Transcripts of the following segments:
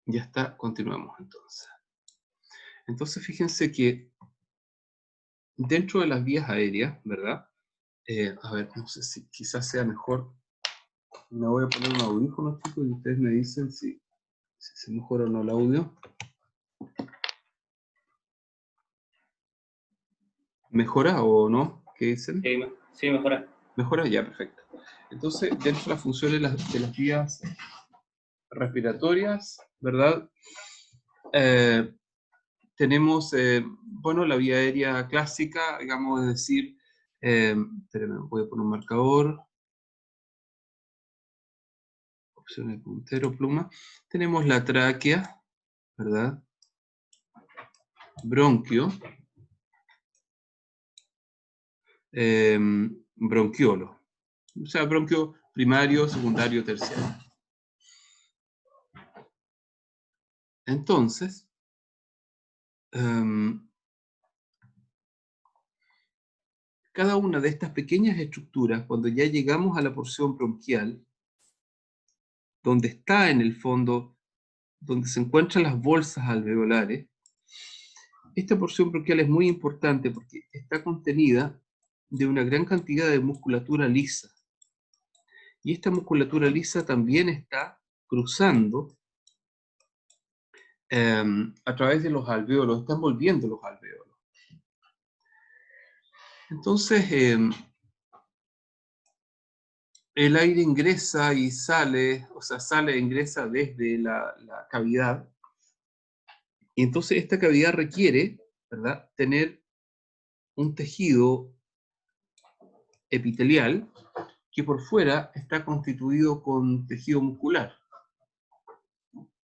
Ya está, continuamos entonces. Entonces fíjense que dentro de las vías aéreas, ¿verdad? A ver, no sé si quizás sea mejor. Me voy a poner un audífono, chicos, y ustedes me dicen si se mejora o no el audio. ¿Mejora o no? ¿Qué dicen? Sí, mejora. Mejora, ya, perfecto. Entonces, dentro de las funciones de las vías respiratorias, ¿verdad? Tenemos, bueno, la vía aérea clásica, digamos, es decir, espérenme, voy a poner un marcador. Opciones puntero, pluma. Tenemos la tráquea, ¿verdad? Bronquio. Bronquiolo. O sea, bronquio primario, secundario, terciario. Entonces, cada una de estas pequeñas estructuras, cuando ya llegamos a la porción bronquial, donde está en el fondo, donde se encuentran las bolsas alveolares, esta porción bronquial es muy importante porque está contenida de una gran cantidad de musculatura lisa. Y esta musculatura lisa también está cruzando a través de los alvéolos, está envolviendo los alvéolos. Entonces, el aire ingresa y sale, o sea, sale e ingresa desde la cavidad. Y entonces esta cavidad requiere, ¿verdad?, tener un tejido epitelial que por fuera está constituido con tejido muscular.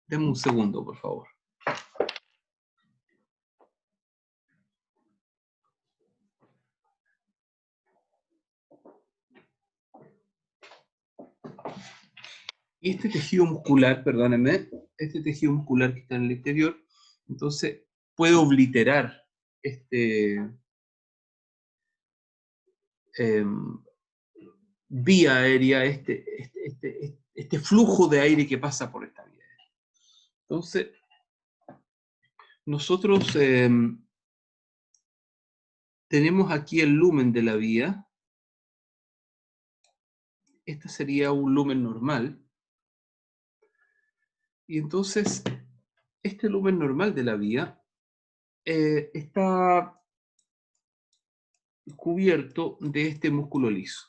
Denme un segundo, por favor. Y este tejido muscular, perdónenme, este tejido muscular que está en el exterior, entonces puede obliterar vía aérea, este flujo de aire que pasa por esta vía aérea. Entonces, nosotros tenemos aquí el lumen de la vía. Este sería un lumen normal. Y entonces, este lumen normal de la vía está cubierto de este músculo liso.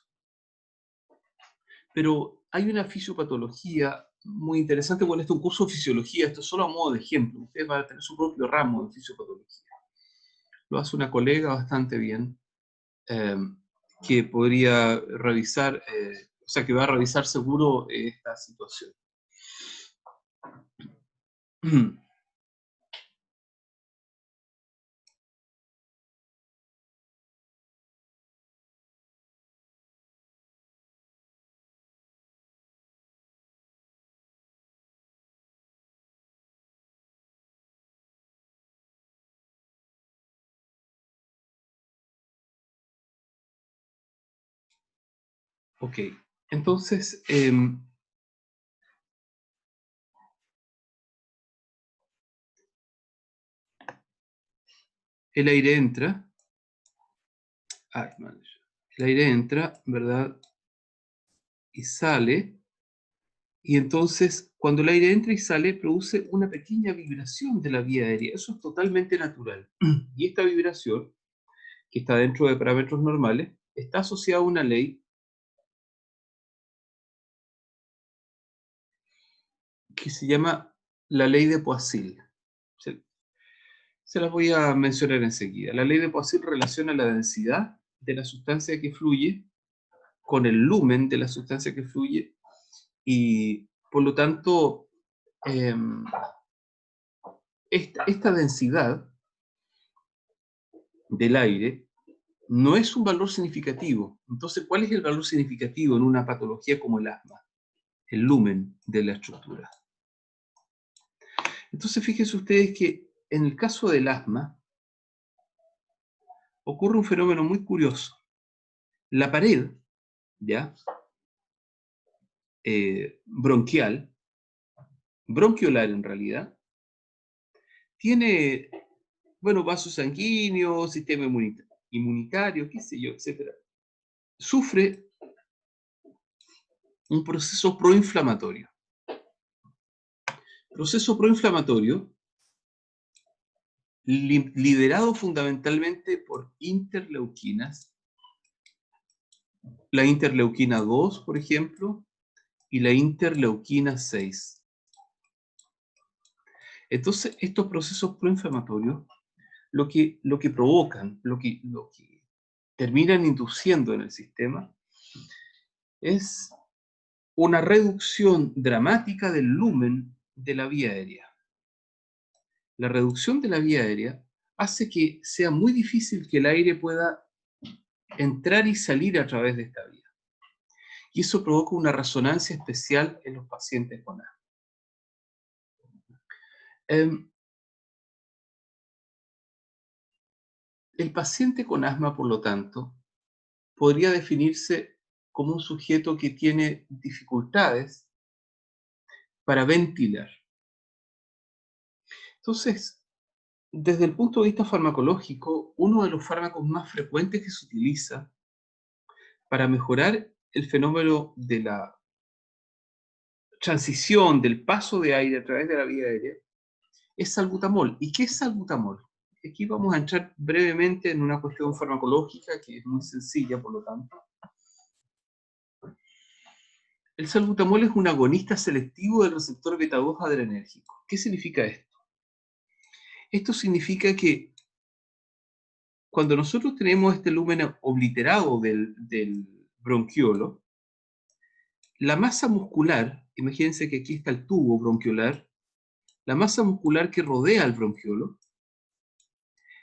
Pero hay una fisiopatología muy interesante. Bueno, esto es un curso de fisiología, esto es solo a modo de ejemplo. Ustedes van a tener su propio ramo de fisiopatología. Lo hace una colega bastante bien, que podría revisar, o sea, que va a revisar seguro esta situación. Ok, entonces, el aire entra, el aire entra, ¿verdad? Y sale, y entonces cuando el aire entra y sale produce una pequeña vibración de la vía aérea. Eso es totalmente natural. Y esta vibración, que está dentro de parámetros normales, está asociada a una ley que se llama la ley de Poiseuille. Se las voy a mencionar enseguida. La ley de Poiseuille relaciona la densidad de la sustancia que fluye con el lumen de la sustancia que fluye, y por lo tanto esta densidad del aire no es un valor significativo. Entonces, ¿cuál es el valor significativo en una patología como el asma? El lumen de la estructura. Entonces, fíjense ustedes que en el caso del asma ocurre un fenómeno muy curioso. La pared, ¿ya? Bronquial, bronquiolar en realidad, tiene, bueno, vasos sanguíneos, sistema inmunitario, qué sé yo, etc. Sufre un proceso proinflamatorio. Proceso proinflamatorio liderado fundamentalmente por interleuquinas, la interleuquina 2, por ejemplo, y la interleuquina 6. Entonces, estos procesos proinflamatorios lo que provocan, lo que terminan induciendo en el sistema, es una reducción dramática del lumen de la vía aérea. La reducción de la vía aérea hace que sea muy difícil que el aire pueda entrar y salir a través de esta vía. Y eso provoca una resonancia especial en los pacientes con asma. El paciente con asma, por lo tanto, podría definirse como un sujeto que tiene dificultades para ventilar. Entonces, desde el punto de vista farmacológico, uno de los fármacos más frecuentes que se utiliza para mejorar el fenómeno de la transición del paso de aire a través de la vía aérea es salbutamol. ¿Y qué es salbutamol? Aquí vamos a entrar brevemente en una cuestión farmacológica que es muy sencilla, por lo tanto. El salbutamol es un agonista selectivo del receptor beta 2 adrenérgico. ¿Qué significa esto? Esto significa que cuando nosotros tenemos este lumen obliterado del bronquiolo, la masa muscular, imagínense que aquí está el tubo bronquiolar, la masa muscular que rodea al bronquiolo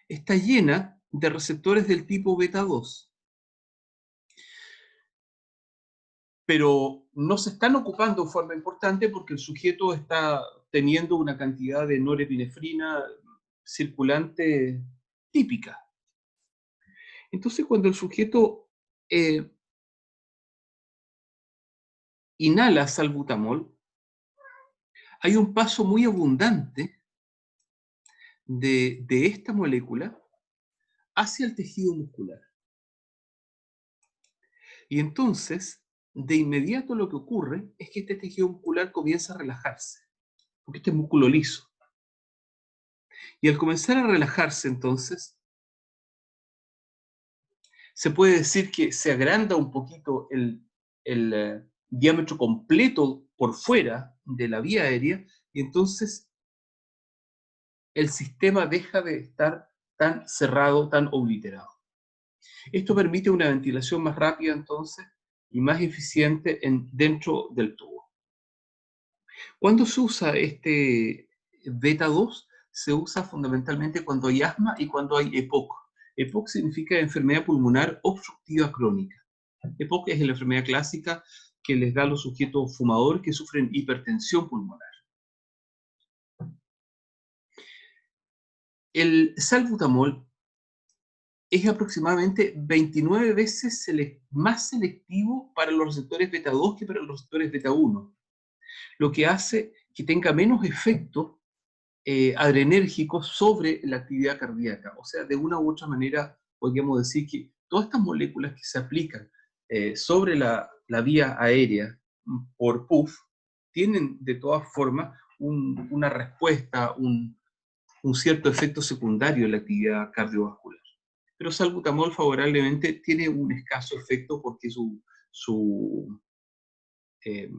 está llena de receptores del tipo beta 2, pero no se están ocupando de forma importante porque el sujeto está teniendo una cantidad de norepinefrina circulante típica. Entonces, cuando el sujeto inhala salbutamol, hay un paso muy abundante de esta molécula hacia el tejido muscular. Y entonces, de inmediato lo que ocurre es que este tejido muscular comienza a relajarse, porque este es músculo liso. Y al comenzar a relajarse, entonces, se puede decir que se agranda un poquito el diámetro completo por fuera de la vía aérea, y entonces el sistema deja de estar tan cerrado, tan obliterado. Esto permite una ventilación más rápida, entonces, y más eficiente dentro del tubo. ¿Cuándo se usa este beta 2? Se usa fundamentalmente cuando hay asma y cuando hay EPOC. EPOC significa enfermedad pulmonar obstructiva crónica. EPOC es la enfermedad clásica que les da a los sujetos fumadores que sufren hipertensión pulmonar. El salbutamol es aproximadamente 29 veces más selectivo para los receptores beta 2 que para los receptores beta 1, lo que hace que tenga menos efectos adrenérgicos sobre la actividad cardíaca. O sea, de una u otra manera, podríamos decir que todas estas moléculas que se aplican sobre la vía aérea por PUF tienen de todas formas una respuesta, un cierto efecto secundario en la actividad cardiovascular. Pero salbutamol favorablemente tiene un escaso efecto porque su eh,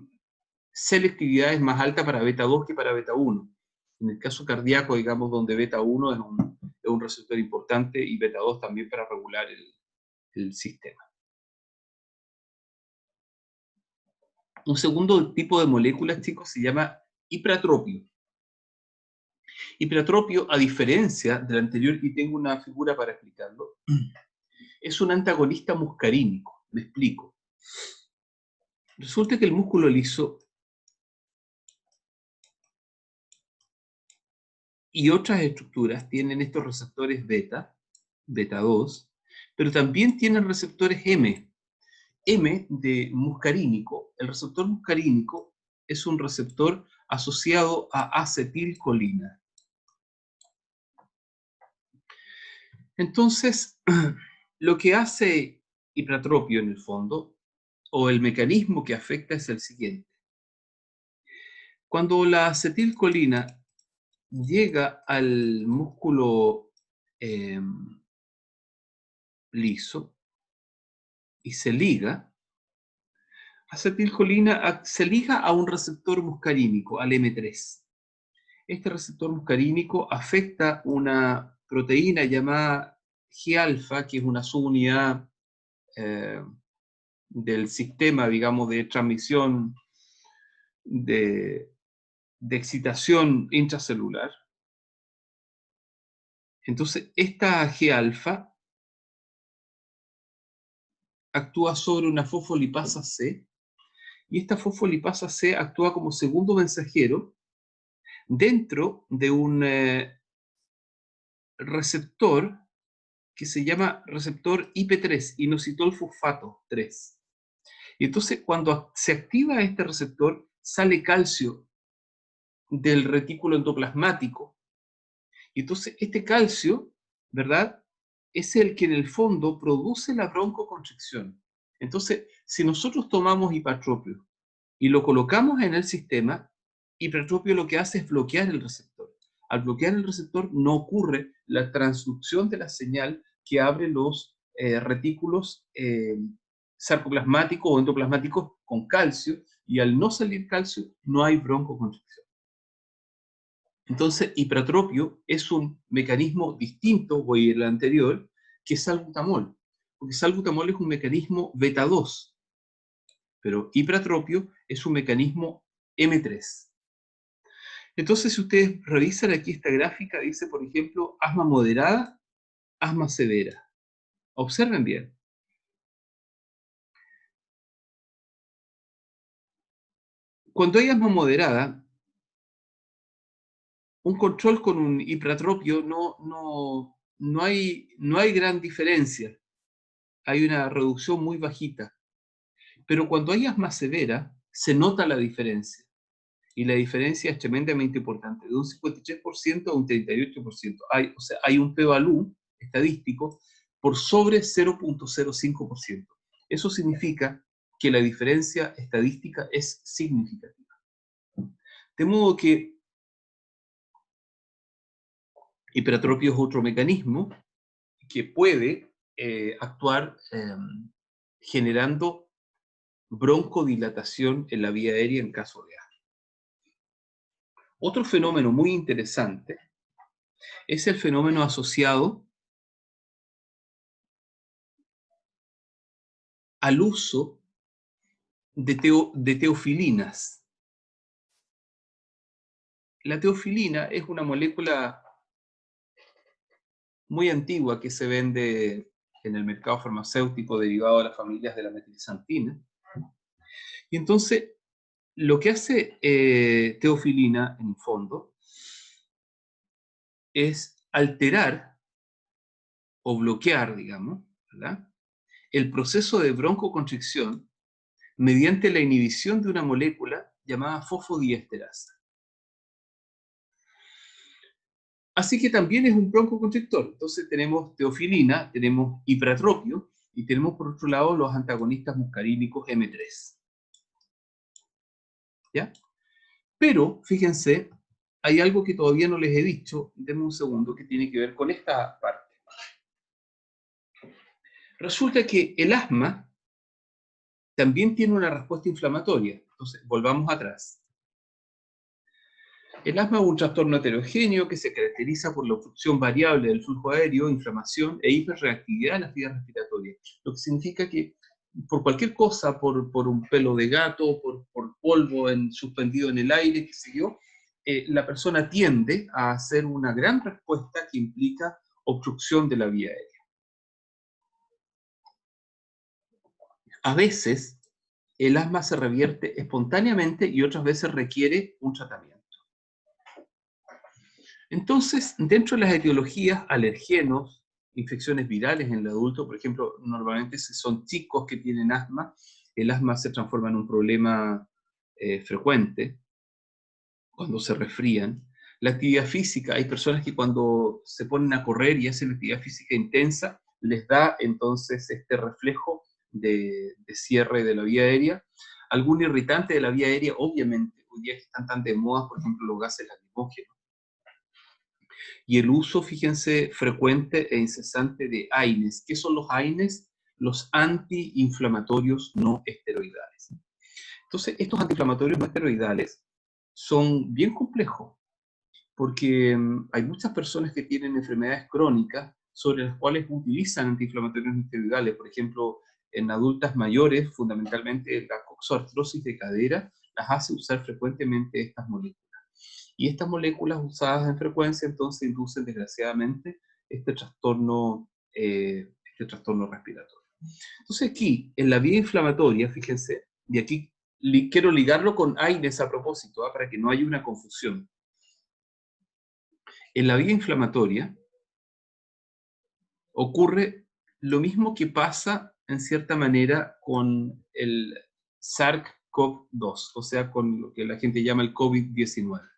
selectividad es más alta para beta 2 que para beta 1. En el caso cardíaco, digamos, donde beta 1 es un receptor importante y beta 2 también para regular el sistema. Un segundo tipo de moléculas, chicos, se llama hipratropio. Hipratropio, a diferencia del anterior, y tengo una figura para explicarlo, es un antagonista muscarínico. Me explico. Resulta que el músculo liso y otras estructuras tienen estos receptores beta, beta 2, pero también tienen receptores M. M de muscarínico. El receptor muscarínico es un receptor asociado a acetilcolina. Entonces, lo que hace hipratropio en el fondo, o el mecanismo que afecta es el siguiente. Cuando la acetilcolina llega al músculo liso y se liga, acetilcolina se liga a un receptor muscarínico, al M3. Este receptor muscarínico afecta una proteína llamada G-alfa, que es una subunidad del sistema, digamos, de transmisión de excitación intracelular. Entonces, esta G-alfa actúa sobre una fosfolipasa C, y esta fosfolipasa C actúa como segundo mensajero dentro de un receptor que se llama receptor IP3, inositol fosfato 3. Y entonces, cuando se activa este receptor, sale calcio del retículo endoplasmático. Y entonces, este calcio, ¿verdad?, es el que en el fondo produce la broncoconstricción. Entonces, si nosotros tomamos hipatropio y lo colocamos en el sistema, hipatropio lo que hace es bloquear el receptor. Al bloquear el receptor no ocurre la transducción de la señal que abre los retículos sarcoplasmáticos o endoplasmáticos con calcio, y al no salir calcio no hay broncoconstricción. Entonces, hipratropio es un mecanismo distinto, voy a ir al anterior, que salbutamol, porque salbutamol es un mecanismo beta 2, pero hipratropio es un mecanismo M3. Entonces, si ustedes revisan aquí esta gráfica, dice, por ejemplo, asma moderada, asma severa. Observen bien. Cuando hay asma moderada, un control con un hipratropio no hay gran diferencia. Hay una reducción muy bajita. Pero cuando hay asma severa, se nota la diferencia. Y la diferencia es tremendamente importante, de un 53% a un 38%. O sea, hay un p-valú estadístico por sobre 0.05%. Eso significa que la diferencia estadística es significativa. De modo que hipratropio es otro mecanismo que puede actuar generando broncodilatación en la vía aérea en caso de asma. Otro fenómeno muy interesante es el fenómeno asociado al uso de teofilinas. La teofilina es una molécula muy antigua que se vende en el mercado farmacéutico derivado de las familias de la metilxantina. Y entonces, lo que hace teofilina, en el fondo, es alterar o bloquear, digamos, ¿verdad?, el proceso de broncoconstricción mediante la inhibición de una molécula llamada fosfodiesterasa. Así que también es un broncoconstrictor. Entonces tenemos teofilina, tenemos hipratropio y tenemos por otro lado los antagonistas muscarínicos M3. ¿Ya? Pero, fíjense, hay algo que todavía no les he dicho, denme un segundo, que tiene que ver con esta parte. Resulta que el asma también tiene una respuesta inflamatoria. Entonces, volvamos atrás. El asma es un trastorno heterogéneo que se caracteriza por la obstrucción variable del flujo aéreo, inflamación e hiperreactividad en las vías respiratorias. Lo que significa que por cualquier cosa, por un pelo de gato, por polvo suspendido en el aire, qué sé yo, la persona tiende a hacer una gran respuesta que implica obstrucción de la vía aérea. A veces, el asma se revierte espontáneamente y otras veces requiere un tratamiento. Entonces, dentro de las etiologías, alergenos, infecciones virales en el adulto, por ejemplo, normalmente si son chicos que tienen asma, el asma se transforma en un problema frecuente. cuando se resfrían. La actividad física, hay personas que cuando se ponen a correr y hacen actividad física intensa, les da entonces este reflejo de cierre de la vía aérea. Algún irritante de la vía aérea, obviamente, hoy día que están tan de moda, por ejemplo, los gases lacrimógenos. Y el uso, fíjense, frecuente e incesante de AINES. ¿Qué son los AINES? Los antiinflamatorios no esteroidales. Entonces, estos antiinflamatorios no esteroidales son bien complejos, porque hay muchas personas que tienen enfermedades crónicas sobre las cuales utilizan antiinflamatorios no esteroidales. Por ejemplo, en adultas mayores, fundamentalmente la coxoartrosis de cadera, las hace usar frecuentemente estas moléculas. Y estas moléculas usadas en frecuencia entonces inducen desgraciadamente este trastorno respiratorio. Entonces aquí, en la vía inflamatoria, fíjense, y aquí quiero ligarlo con AINES a propósito, para que no haya una confusión. En la vía inflamatoria ocurre lo mismo que pasa en cierta manera con el SARS-CoV-2, o sea, con lo que la gente llama el COVID-19.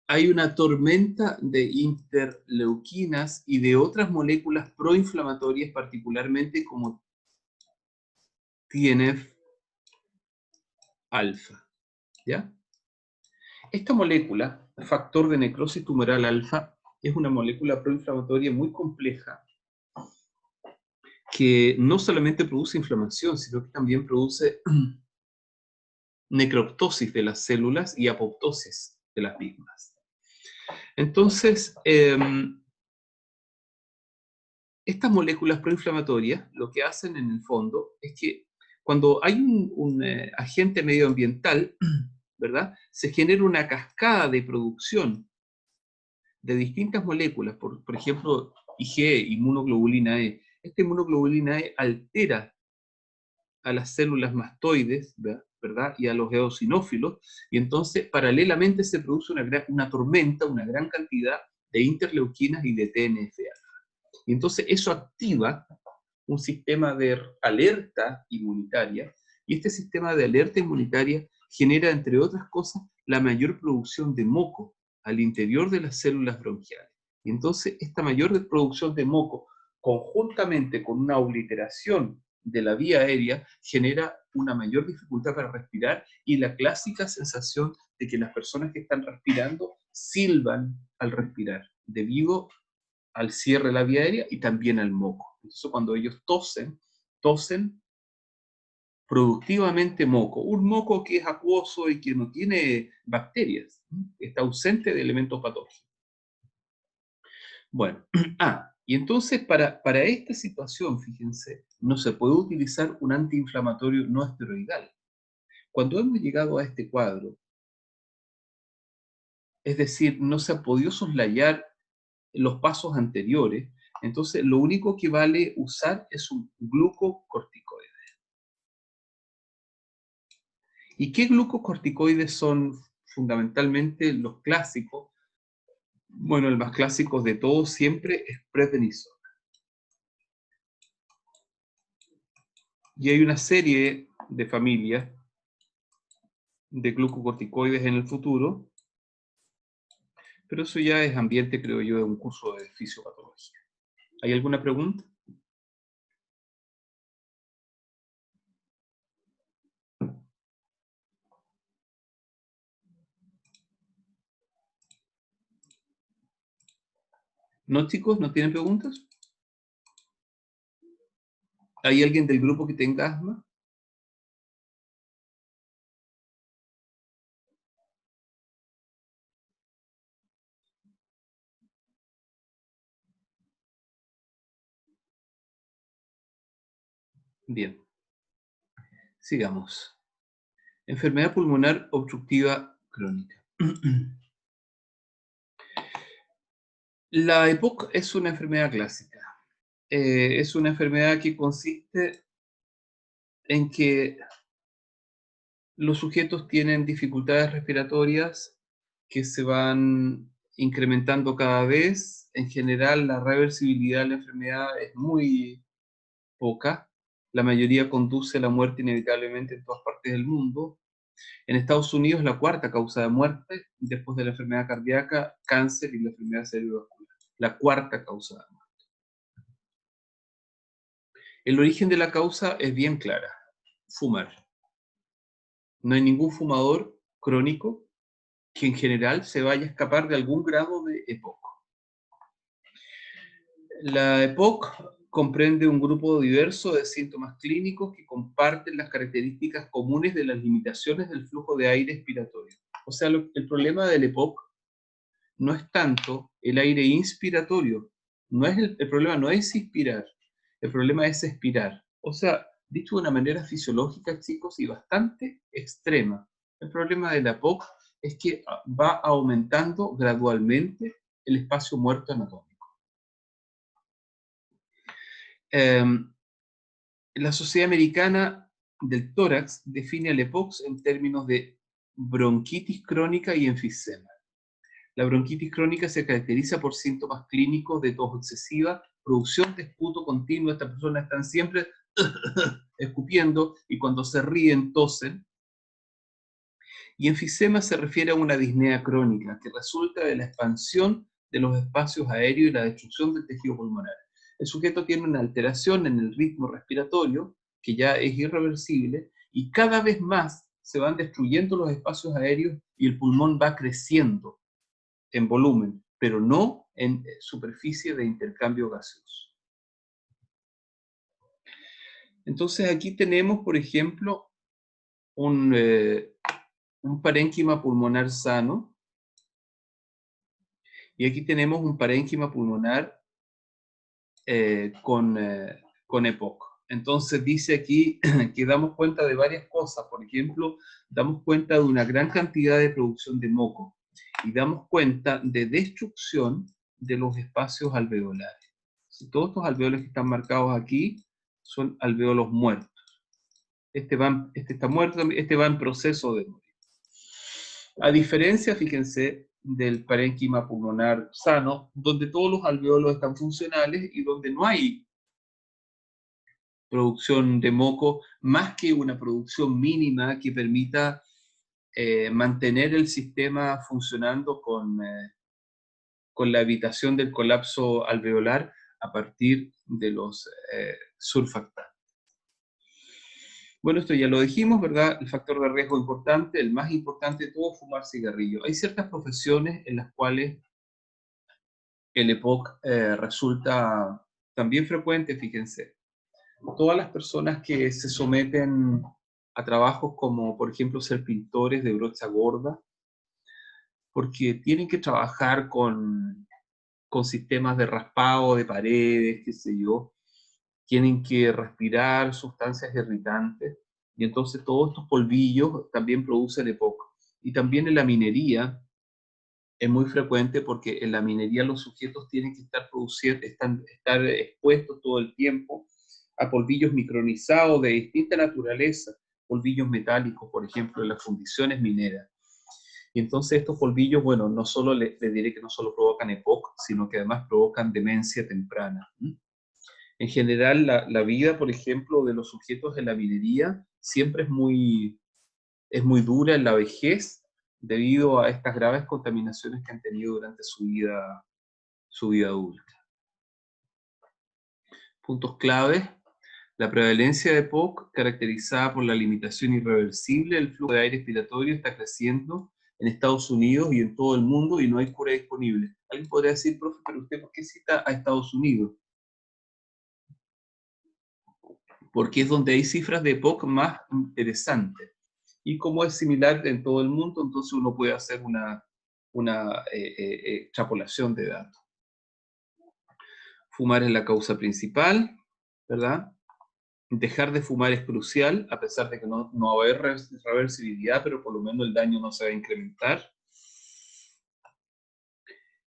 Hay una tormenta de interleuquinas y de otras moléculas proinflamatorias, particularmente como TNF-alfa, ¿ya? Esta molécula, factor de necrosis tumoral alfa, es una molécula proinflamatoria muy compleja que no solamente produce inflamación, sino que también produce necroptosis de las células y apoptosis de las mismas. Entonces, estas moléculas proinflamatorias lo que hacen en el fondo es que cuando hay un agente medioambiental, ¿verdad? Se genera una cascada de producción de distintas moléculas, por ejemplo, IgE, inmunoglobulina E. Esta inmunoglobulina E altera a las células mastoides, ¿verdad? Y a los eosinófilos, y entonces paralelamente se produce una tormenta, una gran cantidad de interleuquinas y de TNF-alfa. Y entonces eso activa un sistema de alerta inmunitaria, y este sistema de alerta inmunitaria genera, entre otras cosas, la mayor producción de moco al interior de las células bronquiales. Y entonces esta mayor producción de moco, conjuntamente con una obliteración de la vía aérea, genera una mayor dificultad para respirar y la clásica sensación de que las personas que están respirando silban al respirar, debido al cierre de la vía aérea y también al moco. Entonces, cuando ellos tosen productivamente moco. Un moco que es acuoso y que no tiene bacterias, está ausente de elementos patógenos. Bueno, y entonces para esta situación, fíjense, no se puede utilizar un antiinflamatorio no esteroidal. Cuando hemos llegado a este cuadro, es decir, no se ha podido soslayar los pasos anteriores, entonces lo único que vale usar es un glucocorticoide. ¿Y qué glucocorticoides son fundamentalmente los clásicos? Bueno, el más clásico de todos siempre es prednisona. Y hay una serie de familias de glucocorticoides en el futuro, pero eso ya es ambiente, creo yo, de un curso de fisiopatología. ¿Hay alguna pregunta? ¿No, chicos? ¿No tienen preguntas? ¿Hay alguien del grupo que tenga asma? Bien, sigamos. Enfermedad pulmonar obstructiva crónica. La EPOC es una enfermedad clásica. Es una enfermedad que consiste en que los sujetos tienen dificultades respiratorias que se van incrementando cada vez. En general, la reversibilidad de la enfermedad es muy poca. La mayoría conduce a la muerte inevitablemente en todas partes del mundo. En Estados Unidos, la cuarta causa de muerte, después de la enfermedad cardíaca, cáncer y la enfermedad cerebrovascular. La cuarta causa de muerte. El origen de la causa es bien clara: fumar. No hay ningún fumador crónico que en general se vaya a escapar de algún grado de EPOC. La EPOC comprende un grupo diverso de síntomas clínicos que comparten las características comunes de las limitaciones del flujo de aire expiratorio. O sea, el problema del EPOC no es tanto el aire inspiratorio, el problema no es inspirar, el problema es expirar. O sea, dicho de una manera fisiológica, chicos, y bastante extrema, el problema de la EPOC es que va aumentando gradualmente el espacio muerto anatómico. La Sociedad Americana del Tórax define al EPOC en términos de bronquitis crónica y enfisema. La bronquitis crónica se caracteriza por síntomas clínicos de tos excesiva, producción de esputo continuo. Estas personas están siempre escupiendo y cuando se ríen tosen. Y enfisema se refiere a una disnea crónica que resulta de la expansión de los espacios aéreos y la destrucción del tejido pulmonar. El sujeto tiene una alteración en el ritmo respiratorio que ya es irreversible y cada vez más se van destruyendo los espacios aéreos y el pulmón va creciendo en volumen, pero no en superficie de intercambio gaseoso. Entonces aquí tenemos, por ejemplo, un parénquima pulmonar sano, y aquí tenemos un parénquima pulmonar con EPOC. Entonces dice aquí que damos cuenta de varias cosas. Por ejemplo, damos cuenta de una gran cantidad de producción de moco y damos cuenta de destrucción de los espacios alveolares. Todos estos alveolos que están marcados aquí son alveolos muertos. Este está muerto, este va en proceso de morir. A diferencia, fíjense, del parénquima pulmonar sano, donde todos los alveolos están funcionales y donde no hay producción de moco, más que una producción mínima que permita mantener el sistema funcionando con la evitación del colapso alveolar a partir de los surfactantes. Bueno, esto ya lo dijimos, ¿verdad? El factor de riesgo importante, el más importante de todo, fumar cigarrillo. Hay ciertas profesiones en las cuales el EPOC resulta también frecuente, fíjense. Todas las personas que se someten a trabajos como, por ejemplo, ser pintores de brocha gorda, porque tienen que trabajar con sistemas de raspado de paredes, qué sé yo, tienen que respirar sustancias irritantes, y entonces todos estos polvillos también producen EPOC. Y también en la minería es muy frecuente porque en la minería los sujetos tienen que estar expuestos todo el tiempo a polvillos micronizados de distinta naturaleza, polvillos metálicos, por ejemplo, en las fundiciones mineras. Y entonces estos polvillos, bueno, no solo les diré que no solo provocan EPOC, sino que además provocan demencia temprana. En general, la vida, por ejemplo, de los sujetos en la minería siempre es muy dura en la vejez debido a estas graves contaminaciones que han tenido durante su vida adulta. Puntos claves: la prevalencia de EPOC, caracterizada por la limitación irreversible del flujo de aire expiratorio, está creciendo en Estados Unidos y en todo el mundo y no hay cura disponible. Alguien podría decir, profe, pero usted ¿por qué cita a Estados Unidos? Porque es donde hay cifras de EPOC más interesantes. Y como es similar en todo el mundo, entonces uno puede hacer una extrapolación de datos. Fumar es la causa principal, ¿verdad? Dejar de fumar es crucial, a pesar de que no va a haber reversibilidad, pero por lo menos el daño no se va a incrementar.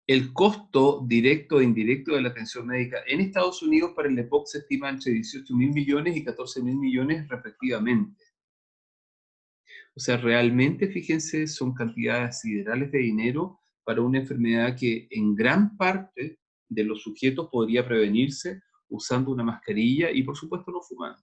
El costo directo e indirecto de la atención médica en Estados Unidos para el EPOC se estima entre 18.000 millones y 14.000 millones respectivamente. O sea, realmente, fíjense, son cantidades siderales de dinero para una enfermedad que en gran parte de los sujetos podría prevenirse usando una mascarilla y, por supuesto, no fumando.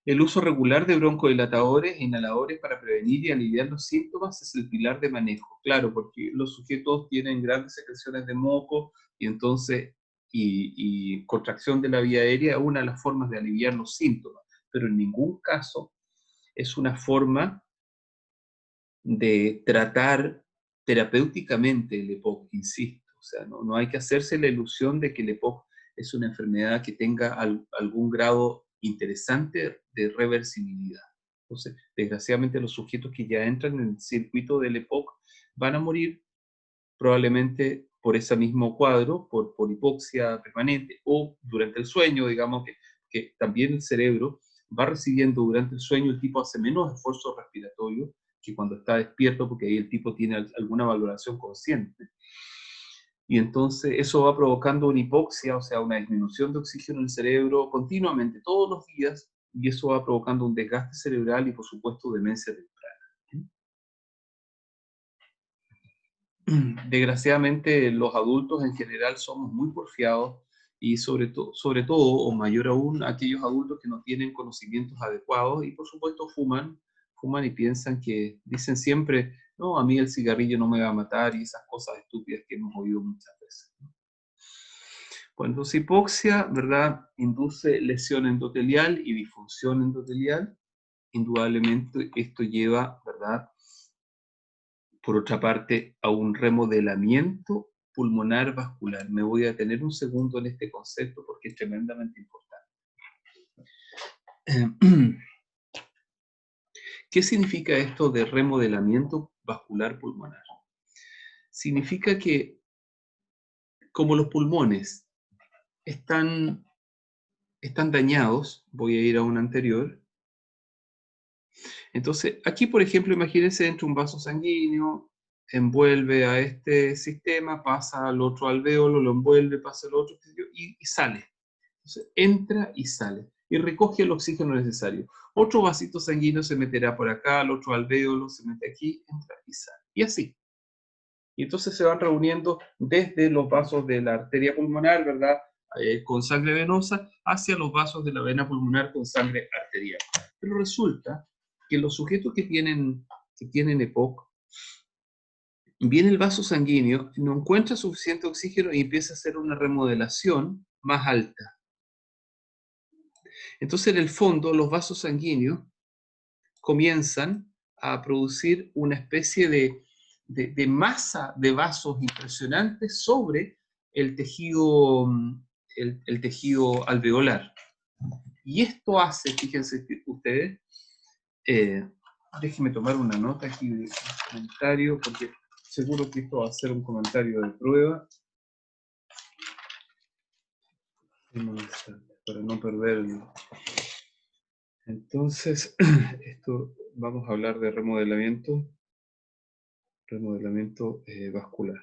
El uso regular de broncodilatadores e inhaladores para prevenir y aliviar los síntomas es el pilar de manejo. Claro, porque los sujetos tienen grandes secreciones de moco y entonces, y contracción de la vía aérea es una de las formas de aliviar los síntomas, pero en ningún caso es una forma de tratar terapéuticamente el EPOC, insisto. O sea, no hay que hacerse la ilusión de que el EPOC es una enfermedad que tenga algún grado interesante de reversibilidad. Entonces, desgraciadamente los sujetos que ya entran en el circuito del EPOC van a morir probablemente por ese mismo cuadro, por hipoxia permanente o durante el sueño, digamos que también el cerebro va recibiendo durante el sueño, el tipo hace menos esfuerzo respiratorio que cuando está despierto, porque ahí el tipo tiene alguna valoración consciente. Y entonces eso va provocando una hipoxia, o sea, una disminución de oxígeno en el cerebro continuamente, todos los días, y eso va provocando un desgaste cerebral y, por supuesto, demencia temprana. Desgraciadamente, los adultos en general somos muy porfiados y sobre todo, o mayor aún, aquellos adultos que no tienen conocimientos adecuados y, por supuesto, fuman y piensan que, dicen siempre, no, a mí el cigarrillo no me va a matar y esas cosas estúpidas que hemos oído muchas veces. Bueno, entonces hipoxia, ¿verdad? Induce lesión endotelial y disfunción endotelial. Indudablemente esto lleva, ¿verdad?, por otra parte, a un remodelamiento pulmonar vascular. Me voy a detener un segundo en este concepto porque es tremendamente importante. ¿Qué significa esto de remodelamiento vascular pulmonar? Significa que como los pulmones están dañados, voy a ir a un anterior. Entonces, aquí, por ejemplo, imagínense, entra un vaso sanguíneo, envuelve a este sistema, pasa al otro alvéolo, lo envuelve, pasa al otro, y sale. Entonces, entra y sale, y recoge el oxígeno necesario. Otro vasito sanguíneo se meterá por acá, el otro alvéolo se mete aquí, entra y sale. Y así. Y entonces se van reuniendo desde los vasos de la arteria pulmonar, ¿verdad?, con sangre venosa, hacia los vasos de la vena pulmonar con sangre arterial. Pero resulta que los sujetos que tienen EPOC, viene el vaso sanguíneo, no encuentra suficiente oxígeno y empieza a hacer una remodelación más alta. Entonces, en el fondo, los vasos sanguíneos comienzan a producir una especie de masa de vasos impresionantes sobre el tejido, el tejido alveolar. Y esto hace, fíjense ustedes, déjenme tomar una nota aquí de comentario, porque seguro que esto va a ser un comentario de prueba. Para no perder el... Entonces, esto, vamos a hablar de remodelamiento vascular.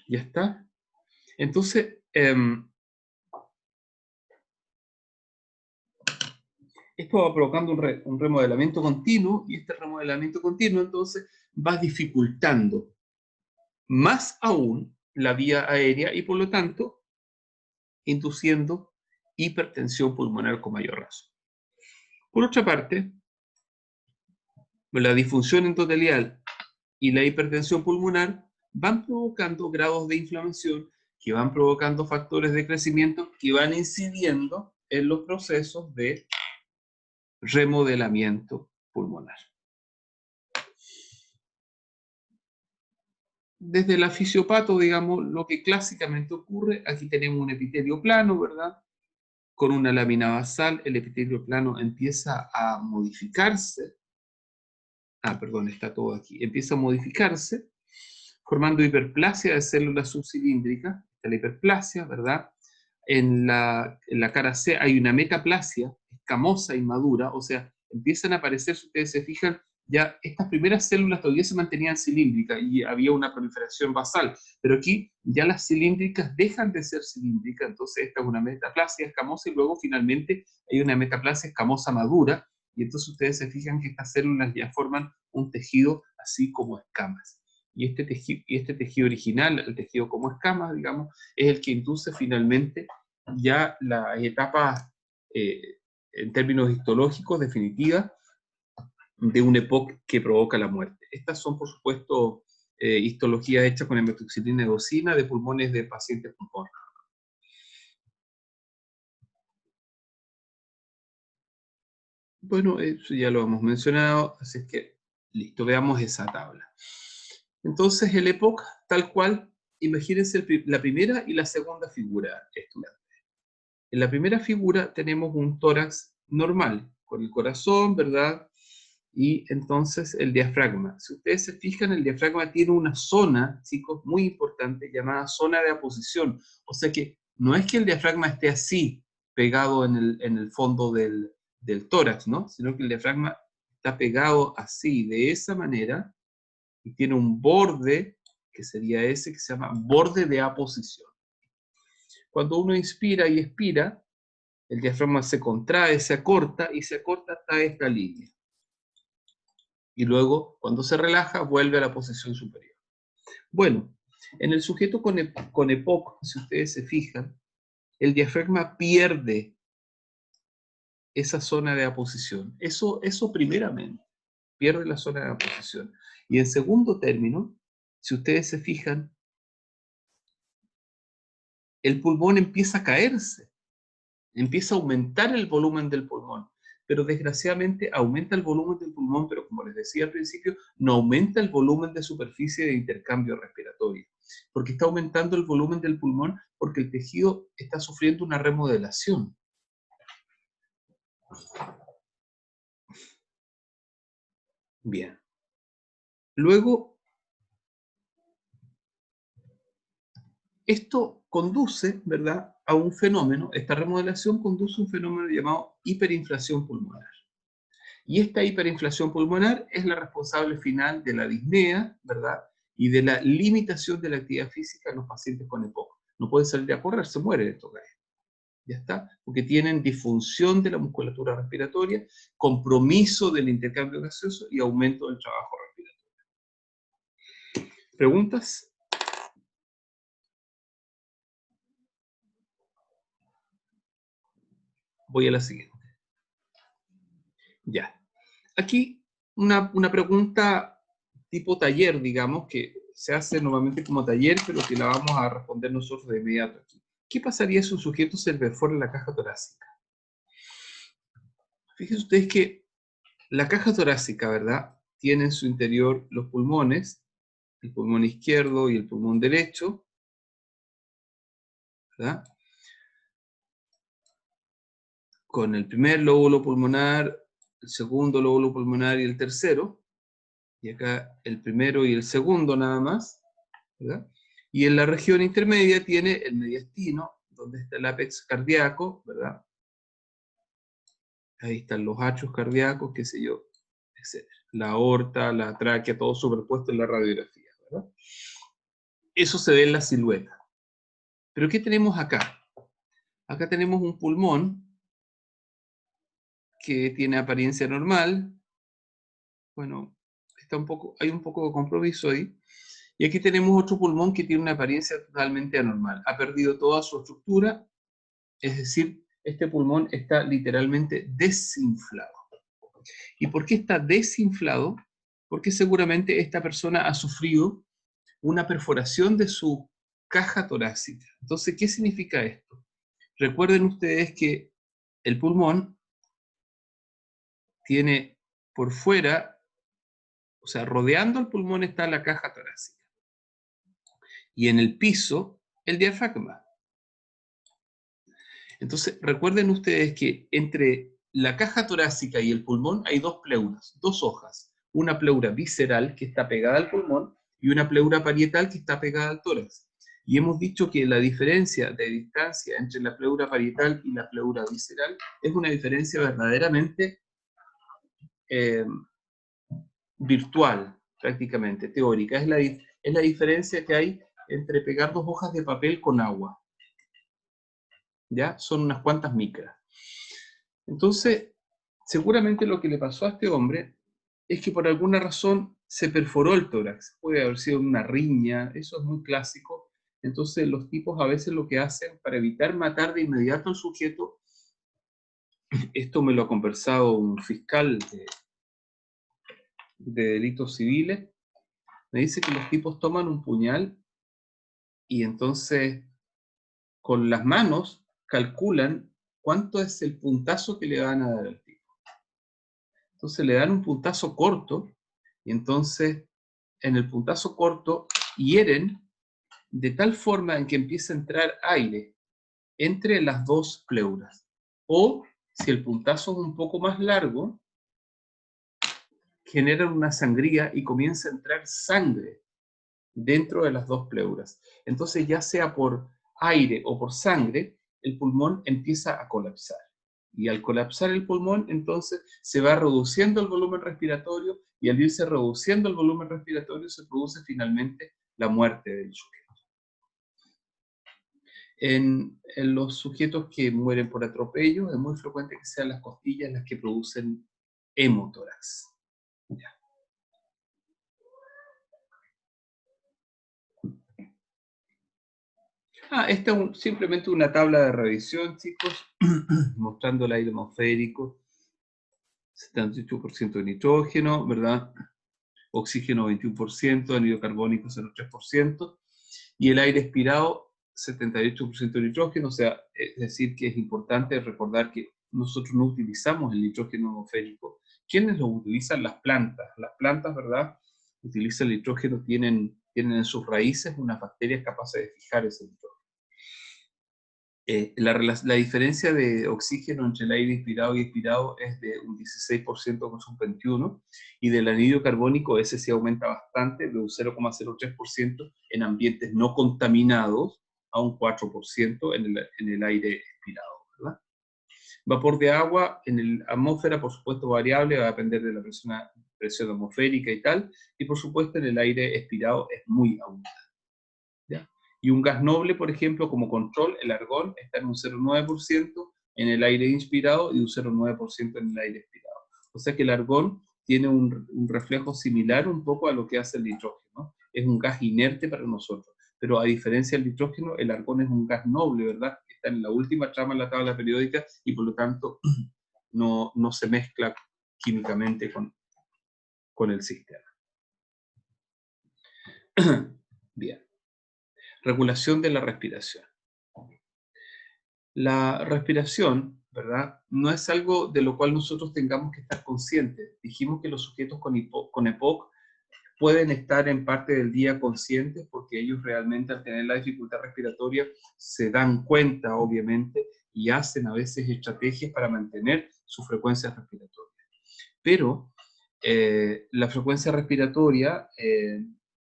¿Ya está? Entonces, esto va provocando un remodelamiento continuo, y este remodelamiento continuo entonces va dificultando más aún la vía aérea y por lo tanto induciendo hipertensión pulmonar con mayor razón. Por otra parte, la disfunción endotelial y la hipertensión pulmonar van provocando grados de inflamación que van provocando factores de crecimiento que van incidiendo en los procesos de remodelamiento pulmonar. Desde la fisiopato, digamos, lo que clásicamente ocurre, aquí tenemos un epitelio plano, ¿verdad?, con una lámina basal, el epitelio plano empieza a modificarse, está todo aquí, empieza a modificarse, formando hiperplasia de células subcilíndricas, está la hiperplasia, ¿verdad? En la cara C hay una metaplasia escamosa y madura, o sea, empiezan a aparecer, si ustedes se fijan, ya estas primeras células todavía se mantenían cilíndricas y había una proliferación basal, pero aquí ya las cilíndricas dejan de ser cilíndricas, entonces esta es una metaplasia escamosa y luego finalmente hay una metaplasia escamosa madura, y entonces ustedes se fijan que estas células ya forman un tejido así como escamas. Y este tejido original, el tejido como escamas, digamos, es el que induce finalmente ya las etapas en términos histológicos, definitiva de un EPOC que provoca la muerte. Estas son, por supuesto, histologías hechas con hematoxilina eosina de pulmones de pacientes con cáncer. Bueno, eso ya lo hemos mencionado, así es que, listo, veamos esa tabla. Entonces, el EPOC, tal cual, imagínense la primera y la segunda figura, estudiantes. En la primera figura tenemos un tórax normal, con el corazón, ¿verdad? Y entonces el diafragma. Si ustedes se fijan, el diafragma tiene una zona, chicos, muy importante, llamada zona de aposición. O sea que no es que el diafragma esté así, pegado en el fondo del tórax, ¿no? Sino que el diafragma está pegado así, de esa manera, y tiene un borde, que sería ese, que se llama borde de aposición. Cuando uno inspira y expira, el diafragma se contrae, se acorta, y se acorta hasta esta línea. Y luego, cuando se relaja, vuelve a la posición superior. Bueno, en el sujeto con EPOC, si ustedes se fijan, el diafragma pierde esa zona de aposición. Eso primeramente, pierde la zona de aposición. Y en segundo término, si ustedes se fijan, el pulmón empieza a caerse, empieza a aumentar el volumen del pulmón. Pero desgraciadamente aumenta el volumen del pulmón, pero como les decía al principio, no aumenta el volumen de superficie de intercambio respiratorio, porque está aumentando el volumen del pulmón porque el tejido está sufriendo una remodelación. Bien. Luego, esto conduce, ¿verdad?, a un fenómeno, esta remodelación conduce a un fenómeno llamado hiperinflación pulmonar. Y esta hiperinflación pulmonar es la responsable final de la disnea, ¿verdad?, y de la limitación de la actividad física en los pacientes con EPOC. No pueden salir a correr, se mueren estos gallos. ¿Ya está? Porque tienen disfunción de la musculatura respiratoria, compromiso del intercambio gaseoso y aumento del trabajo respiratorio. ¿Preguntas? Voy a la siguiente. Ya. Aquí una pregunta tipo taller, digamos, que se hace normalmente como taller, pero que la vamos a responder nosotros de inmediato aquí. ¿Qué pasaría si un sujeto se perfora en la caja torácica? Fíjense ustedes que la caja torácica, ¿verdad?, tiene en su interior los pulmones, el pulmón izquierdo y el pulmón derecho, ¿verdad?, con el primer lóbulo pulmonar, el segundo lóbulo pulmonar y el tercero, y acá el primero y el segundo nada más, ¿verdad? Y en la región intermedia tiene el mediastino, donde está el ápex cardíaco, ¿verdad? Ahí están los atrios cardíacos, qué sé yo, etc. La aorta, la tráquea, todo superpuesto en la radiografía, ¿verdad? Eso se ve en la silueta. Pero ¿qué tenemos acá? Acá tenemos un pulmón que tiene apariencia normal. Bueno, hay un poco de compromiso ahí. Y aquí tenemos otro pulmón que tiene una apariencia totalmente anormal. Ha perdido toda su estructura, es decir, este pulmón está literalmente desinflado. ¿Y por qué está desinflado? Porque seguramente esta persona ha sufrido una perforación de su caja torácica. Entonces, ¿qué significa esto? Recuerden ustedes que el pulmón tiene por fuera, o sea, rodeando el pulmón está la caja torácica. Y en el piso, el diafragma. Entonces, recuerden ustedes que entre la caja torácica y el pulmón hay dos pleuras, dos hojas. Una pleura visceral que está pegada al pulmón y una pleura parietal que está pegada al tórax. Y hemos dicho que la diferencia de distancia entre la pleura parietal y la pleura visceral es una diferencia verdaderamente virtual, prácticamente, teórica. Es la diferencia que hay entre pegar dos hojas de papel con agua. ¿Ya? Son unas cuantas micras. Entonces, seguramente lo que le pasó a este hombre es que por alguna razón se perforó el tórax. Puede haber sido una riña, eso es muy clásico. Entonces los tipos a veces lo que hacen para evitar matar de inmediato al sujeto esto me lo ha conversado un fiscal de delitos civiles, me dice que los tipos toman un puñal y entonces con las manos calculan cuánto es el puntazo que le van a dar al tipo. Entonces le dan un puntazo corto y entonces en el puntazo corto hieren de tal forma en que empieza a entrar aire entre las dos pleuras. O si el puntazo es un poco más largo, generan una sangría y comienza a entrar sangre dentro de las dos pleuras. Entonces, ya sea por aire o por sangre, el pulmón empieza a colapsar. Y al colapsar el pulmón, entonces se va reduciendo el volumen respiratorio y al irse reduciendo el volumen respiratorio se produce finalmente la muerte del sujeto. En los sujetos que mueren por atropello es muy frecuente que sean las costillas las que producen hemotórax. Ya. Esta es simplemente una tabla de revisión, chicos, mostrando el aire atmosférico, 78% de nitrógeno, ¿verdad? Oxígeno 21%, anhídrido carbónico 0,3%, y el aire expirado 78% de nitrógeno, o sea, es decir, que es importante recordar que nosotros no utilizamos el nitrógeno atmosférico. ¿Quiénes lo utilizan? Las plantas. Las plantas, ¿verdad? Utilizan el nitrógeno, tienen en sus raíces unas bacterias capaces de fijar ese nitrógeno. La diferencia de oxígeno entre el aire inspirado y expirado es de un 16% con un 21%, y del anhídrido carbónico ese sí aumenta bastante, de un 0,03% en ambientes no contaminados a un 4% en el aire expirado, ¿verdad? Vapor de agua en la atmósfera, por supuesto, variable, va a depender de la presión atmosférica y tal, y por supuesto en el aire expirado es muy abundante. ¿Ya? Y un gas noble, por ejemplo, como control, el argón está en un 0,9% en el aire inspirado y un 0,9% en el aire expirado. O sea que el argón tiene un reflejo similar un poco a lo que hace el nitrógeno, ¿no? Es un gas inerte para nosotros, pero a diferencia del nitrógeno, el argón es un gas noble, ¿verdad? Está en la última trama en la tabla periódica y por lo tanto no se mezcla químicamente con el sistema. Bien. Regulación de la respiración. La respiración, ¿verdad? No es algo de lo cual nosotros tengamos que estar conscientes. Dijimos que los sujetos con EPOC pueden estar en parte del día conscientes porque ellos realmente al tener la dificultad respiratoria se dan cuenta, obviamente, y hacen a veces estrategias para mantener su frecuencia respiratoria. Pero la frecuencia respiratoria,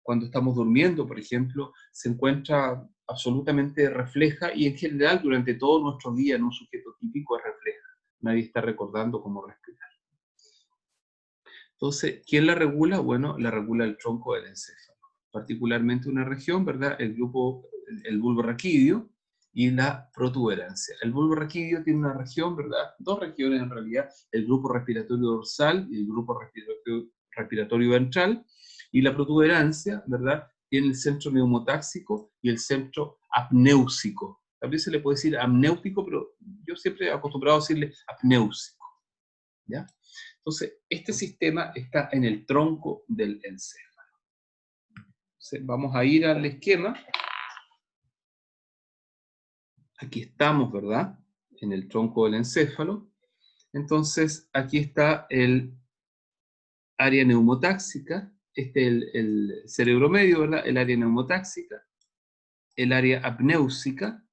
cuando estamos durmiendo, por ejemplo, se encuentra absolutamente refleja y en general durante todo nuestro día en un sujeto típico es refleja. Nadie está recordando cómo respirar. Entonces, ¿quién la regula? Bueno, la regula el tronco del encéfalo. Particularmente una región, ¿verdad? El bulbo raquídeo y la protuberancia. El bulbo raquídeo tiene una región, ¿verdad? Dos regiones en realidad, el grupo respiratorio dorsal y el grupo respiratorio ventral, y la protuberancia, ¿verdad? Tiene el centro neumotáxico y el centro apnéusico. También se le puede decir amnéutico, pero yo siempre he acostumbrado a decirle apnéusico, ¿ya? Entonces, este sistema está en el tronco del encéfalo. Entonces, vamos a ir al esquema. Aquí estamos, ¿verdad? En el tronco del encéfalo. Entonces, aquí está el área neumotáxica, el cerebro medio, ¿verdad? El área neumotáxica, el área apnéusica,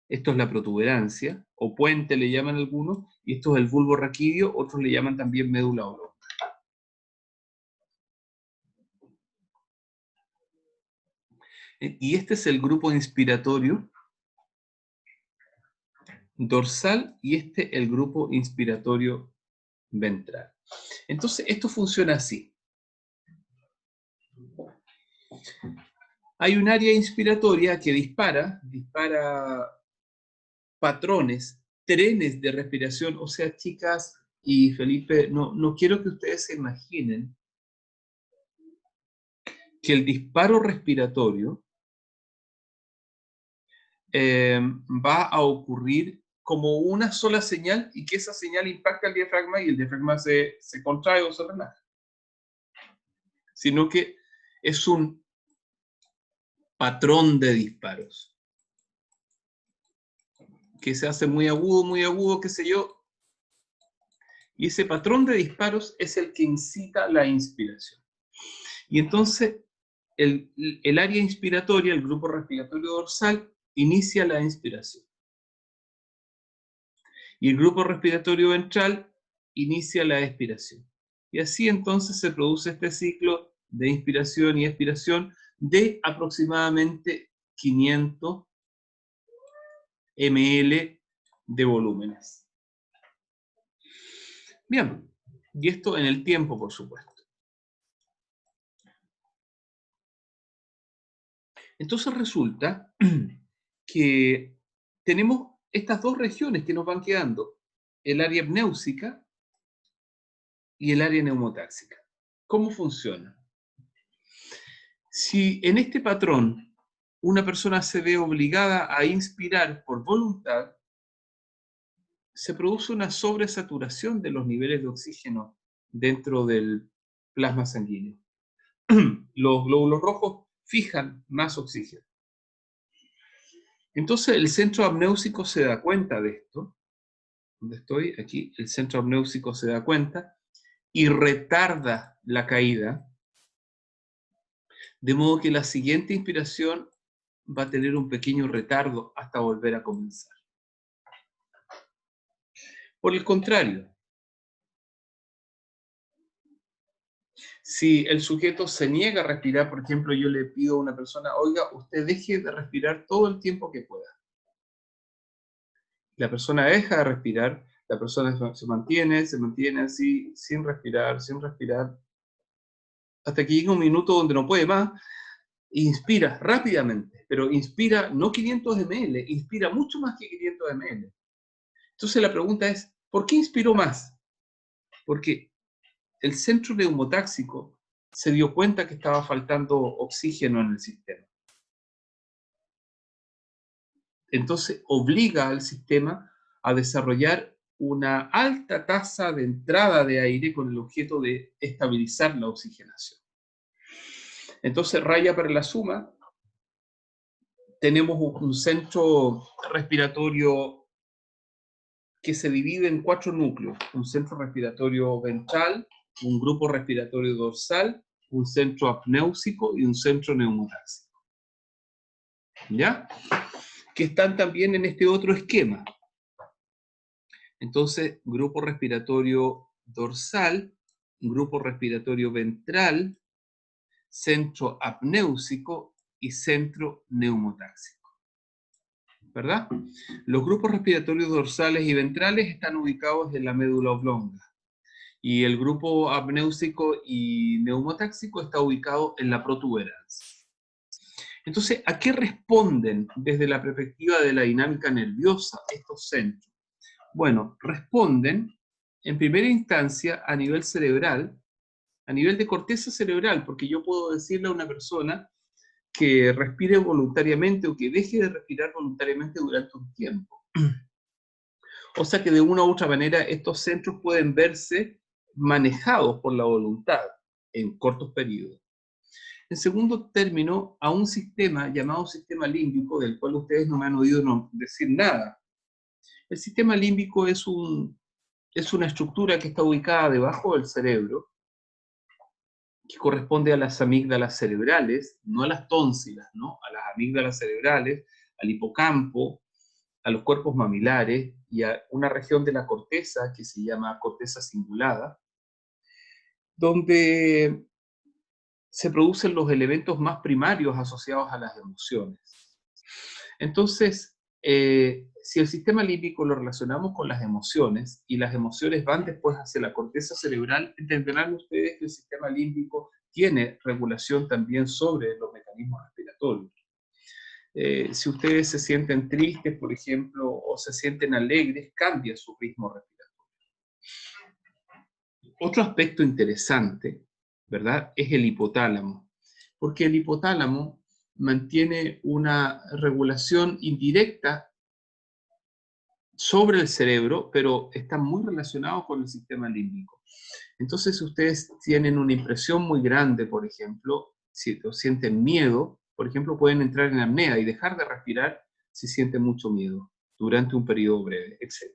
esto es la protuberancia, o puente le llaman algunos, y esto es el bulbo raquídeo, otros le llaman también médula oblonga. Y este es el grupo inspiratorio dorsal y este el grupo inspiratorio ventral. Entonces, esto funciona así. Hay un área inspiratoria que dispara patrones, trenes de respiración. O sea, chicas y Felipe, no quiero que ustedes se imaginen que el disparo respiratorio va a ocurrir como una sola señal y que esa señal impacta al diafragma y el diafragma se contrae o se relaja. Sino que es un patrón de disparos que se hace muy agudo, qué sé yo. Y ese patrón de disparos es el que incita la inspiración. Y entonces el área inspiratoria, el grupo respiratorio dorsal, inicia la inspiración. Y el grupo respiratorio ventral inicia la expiración. Y así entonces se produce este ciclo de inspiración y expiración de aproximadamente 500 ml de volúmenes. Bien, y esto en el tiempo, por supuesto. Entonces resulta que tenemos estas dos regiones que nos van quedando, el área apnéusica y el área neumotáxica. ¿Cómo funciona? Si en este patrón una persona se ve obligada a inspirar por voluntad, se produce una sobresaturación de los niveles de oxígeno dentro del plasma sanguíneo. Los glóbulos rojos fijan más oxígeno. Entonces el centro apnéusico se da cuenta de esto. ¿Dónde estoy? Aquí. El centro apnéusico se da cuenta y retarda la caída, de modo que la siguiente inspiración va a tener un pequeño retardo hasta volver a comenzar. Por el contrario, si el sujeto se niega a respirar, por ejemplo, yo le pido a una persona, oiga, usted deje de respirar todo el tiempo que pueda. La persona deja de respirar, la persona se mantiene así, sin respirar, hasta que llega un minuto donde no puede más, e inspira rápidamente, pero inspira no 500 ml, inspira mucho más que 500 ml. Entonces la pregunta es, ¿por qué inspiró más? Porque el centro neumotáxico se dio cuenta que estaba faltando oxígeno en el sistema. Entonces obliga al sistema a desarrollar una alta tasa de entrada de aire con el objeto de estabilizar la oxigenación. Entonces, raya para la suma, tenemos un centro respiratorio que se divide en 4 núcleos: un centro respiratorio ventral, un grupo respiratorio dorsal, un centro apnéusico y un centro neumotáxico. ¿Ya? Que están también en este otro esquema. Entonces, grupo respiratorio dorsal, grupo respiratorio ventral, centro apnéusico y centro neumotáxico. ¿Verdad? Los grupos respiratorios dorsales y ventrales están ubicados en la médula oblonga. Y el grupo apnéusico y neumotáxico está ubicado en la protuberancia. Entonces, ¿a qué responden desde la perspectiva de la dinámica nerviosa estos centros? Bueno, responden en primera instancia a nivel cerebral, a nivel de corteza cerebral, porque yo puedo decirle a una persona que respire voluntariamente o que deje de respirar voluntariamente durante un tiempo. O sea que de una u otra manera estos centros pueden verse manejados por la voluntad en cortos periodos. En segundo término, a un sistema llamado sistema límbico, del cual ustedes no me han oído decir nada. El sistema límbico es una estructura que está ubicada debajo del cerebro, que corresponde a las amígdalas cerebrales, no a las tónsilas, ¿no? A las amígdalas cerebrales, al hipocampo, a los cuerpos mamilares y a una región de la corteza que se llama corteza cingulada, donde se producen los elementos más primarios asociados a las emociones. Entonces, si el sistema límbico lo relacionamos con las emociones y las emociones van después hacia la corteza cerebral, entenderán ustedes que el sistema límbico tiene regulación también sobre los mecanismos respiratorios. Si ustedes se sienten tristes, por ejemplo, o se sienten alegres, cambia su ritmo respiratorio. Otro aspecto interesante, ¿verdad?, es el hipotálamo, porque el hipotálamo mantiene una regulación indirecta sobre el cerebro, pero están muy relacionados con el sistema límbico. Entonces, si ustedes tienen una impresión muy grande, por ejemplo, si sienten miedo, por ejemplo, pueden entrar en apnea y dejar de respirar si sienten mucho miedo durante un periodo breve, etc.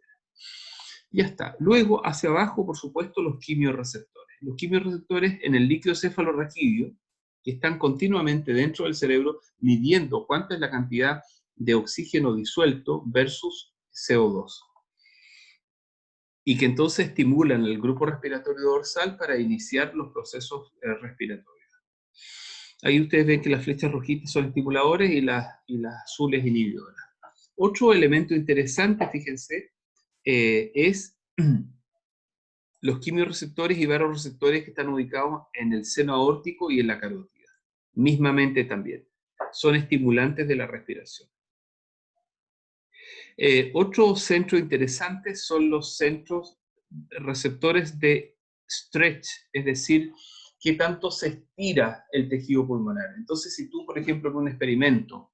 Ya está. Luego, hacia abajo, por supuesto, los quimiorreceptores. Los quimiorreceptores en el líquido cefalorraquídeo, que están continuamente dentro del cerebro midiendo cuánta es la cantidad de oxígeno disuelto versus CO2. Y que entonces estimulan el grupo respiratorio dorsal para iniciar los procesos respiratorios. Ahí ustedes ven que las flechas rojitas son estimuladores y las azules inhibidoras. Otro elemento interesante, fíjense, es los quimiorreceptores y varoreceptores que están ubicados en el seno aórtico y en la carótida. Mismamente también. Son estimulantes de la respiración. Otro centro interesante son los centros receptores de stretch, es decir, qué tanto se estira el tejido pulmonar. Entonces, si tú, por ejemplo, en un experimento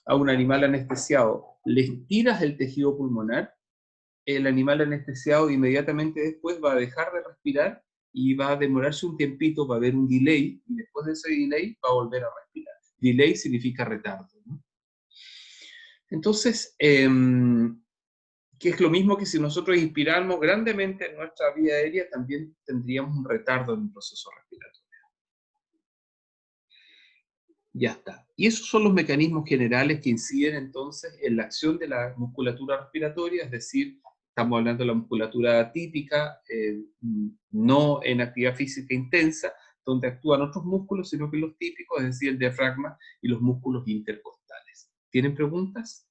a un animal anestesiado le estiras el tejido pulmonar, el animal anestesiado inmediatamente después va a dejar de respirar y va a demorarse un tiempito, va a haber un delay, y después de ese delay va a volver a respirar. Delay significa retardo, ¿no? Entonces, que es lo mismo que si nosotros inspiramos grandemente en nuestra vía aérea, también tendríamos un retardo en el proceso respiratorio. Ya está. Y esos son los mecanismos generales que inciden entonces en la acción de la musculatura respiratoria, es decir, estamos hablando de la musculatura típica, no en actividad física intensa, donde actúan otros músculos, sino que los típicos, es decir, el diafragma y los músculos intercostales. ¿Tienen preguntas?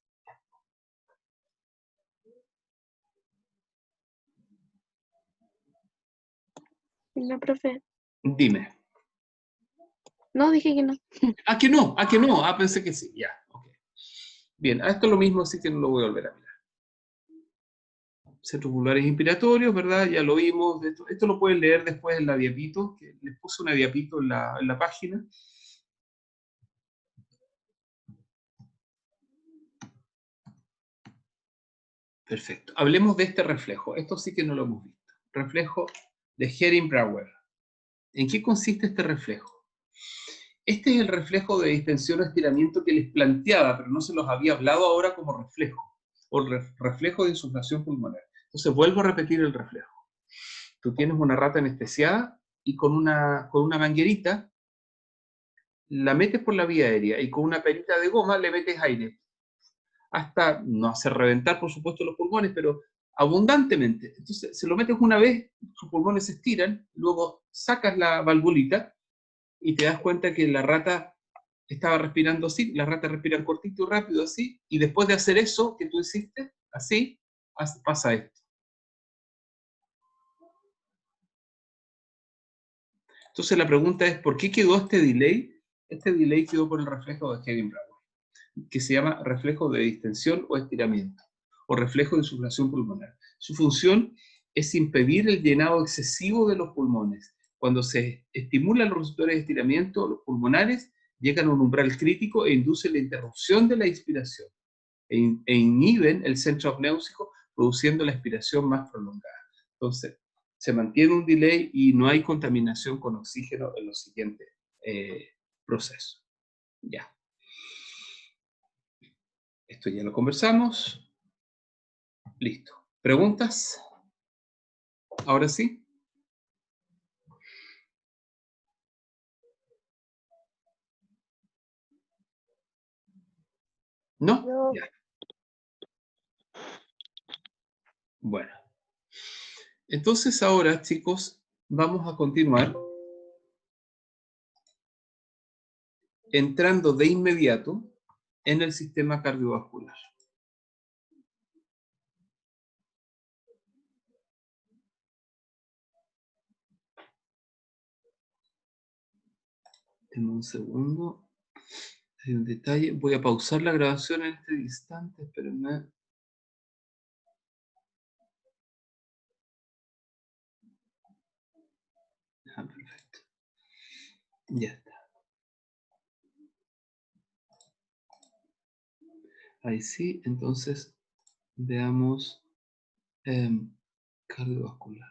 No, profe. Dime. No, dije que no. ¿Ah, que no? ¿Ah, que no? Ah, pensé que sí. Ya, ok. Bien, a esto es lo mismo, así que no lo voy a volver a mirar. Centros pulmonares inspiratorios, ¿verdad? Ya lo vimos. Esto lo pueden leer después en la diapito, que les puse una diapito en la página. Perfecto. Hablemos de este reflejo. Esto sí que no lo hemos visto. Reflejo de Hering-Brauer. ¿En qué consiste este reflejo? Este es el reflejo de distensión o estiramiento que les planteaba, pero no se los había hablado ahora como reflejo, o reflejo de insuflación pulmonar. Entonces vuelvo a repetir el reflejo. Tú tienes una rata anestesiada y con una manguerita la metes por la vía aérea y con una perita de goma le metes aire. Hasta no hacer reventar, por supuesto, los pulmones, pero abundantemente. Entonces, se lo metes una vez, sus pulmones se estiran, luego sacas la valvulita y te das cuenta que la rata estaba respirando así, las ratas respiran cortito y rápido así, y después de hacer eso que tú hiciste, así, pasa esto. Entonces la pregunta es, ¿por qué quedó este delay? Este delay quedó por el reflejo de Hering-Brauer, que se llama reflejo de distensión o estiramiento, o reflejo de insuflación pulmonar. Su función es impedir el llenado excesivo de los pulmones. Cuando se estimulan los receptores de estiramiento, los pulmonares llegan a un umbral crítico e inducen la interrupción de la inspiración e inhiben el centro apnéusico, produciendo la expiración más prolongada. Entonces, se mantiene un delay y no hay contaminación con oxígeno en los siguientes procesos. Ya. Esto ya lo conversamos. Listo. ¿Preguntas? ¿Ahora sí? ¿No? No. Ya. Bueno. Entonces ahora, chicos, vamos a continuar entrando de inmediato en el sistema cardiovascular. Denme un segundo. Hay un detalle. Voy a pausar la grabación en este instante. Espérenme. Ah, perfecto. Ya está. Ahí sí, entonces Veamos cardiovascular.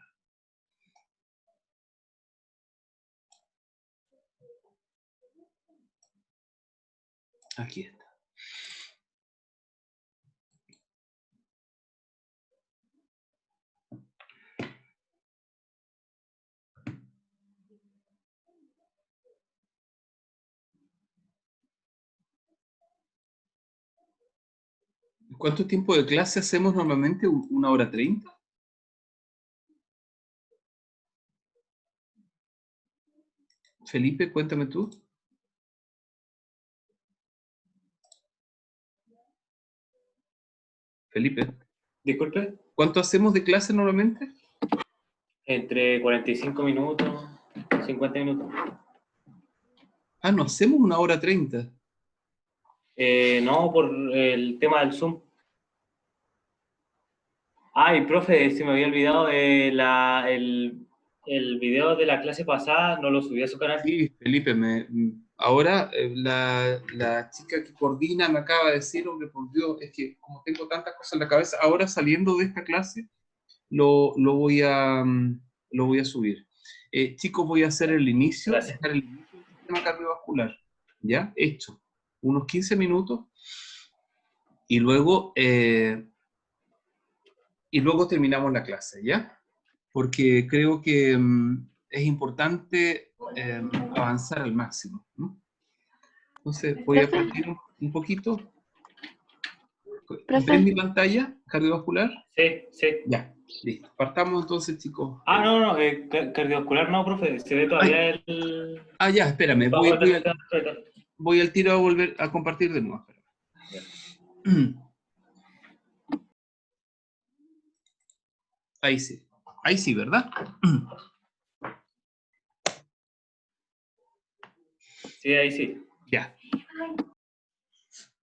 Aquí está. ¿Cuánto tiempo de clase hacemos normalmente? ¿Una hora 30? Felipe, cuéntame tú. Felipe, Disculpe, ¿cuánto hacemos de clase normalmente? entre 45 minutos, 50 minutos. Ah, no hacemos una hora 30. No, por el tema del Zoom. Ay, profe, se me había olvidado el video de la clase pasada, no lo subí a su canal. Sí, Felipe, ahora la chica que coordina me acaba de decir, hombre, por Dios, es que como tengo tantas cosas en la cabeza, ahora saliendo de esta clase, lo lo voy a subir. Chicos, voy a hacer el inicio, Gracias. dejar el inicio del sistema cardiovascular, ¿ya? Hecho. Unos 15 minutos y luego terminamos la clase, ¿ya? Porque creo que es importante avanzar al máximo, ¿no? Entonces, voy a Profe, partir un poquito. ¿Ven profe, mi pantalla cardiovascular? Sí, sí. Ya, listo. Partamos entonces, chicos. Ah, no, cardiovascular no, profe, se ve Ay, todavía el ya, espérame, bajo del sistema fetal. voy al tiro a volver a compartir de nuevo. Espérame. Ahí sí, ¿verdad? Sí, ahí sí. Ya.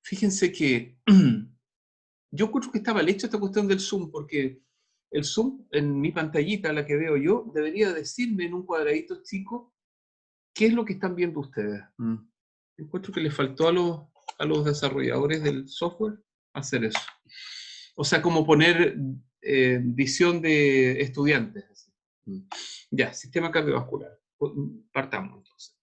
Fíjense que yo creo que estaba hecha esta cuestión del Zoom, porque el Zoom en mi pantallita, la que veo yo, debería decirme en un cuadradito chico qué es lo que están viendo ustedes. Encuentro que le faltó a los desarrolladores del software hacer eso. O sea, como poner visión de estudiantes. Ya, sistema cardiovascular. Partamos entonces.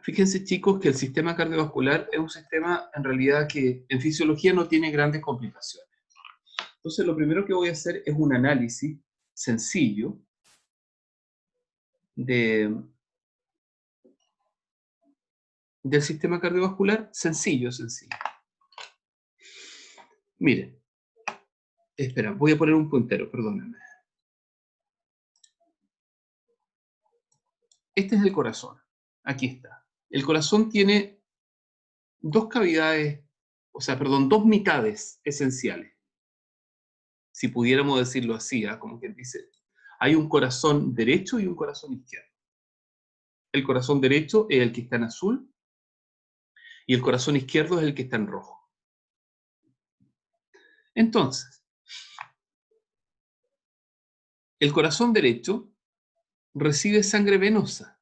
Fíjense, chicos, que el sistema cardiovascular es un sistema en realidad que en fisiología no tiene grandes complicaciones. Entonces, lo primero que voy a hacer es un análisis sencillo del sistema cardiovascular, sencillo. Miren, espera, voy a poner un puntero, perdónenme. Este es el corazón. Aquí está. El corazón tiene dos cavidades, dos mitades esenciales. Si pudiéramos decirlo así, como quien dice, hay un corazón derecho y un corazón izquierdo. El corazón derecho es el que está en azul y el corazón izquierdo es el que está en rojo. Entonces, el corazón derecho recibe sangre venosa.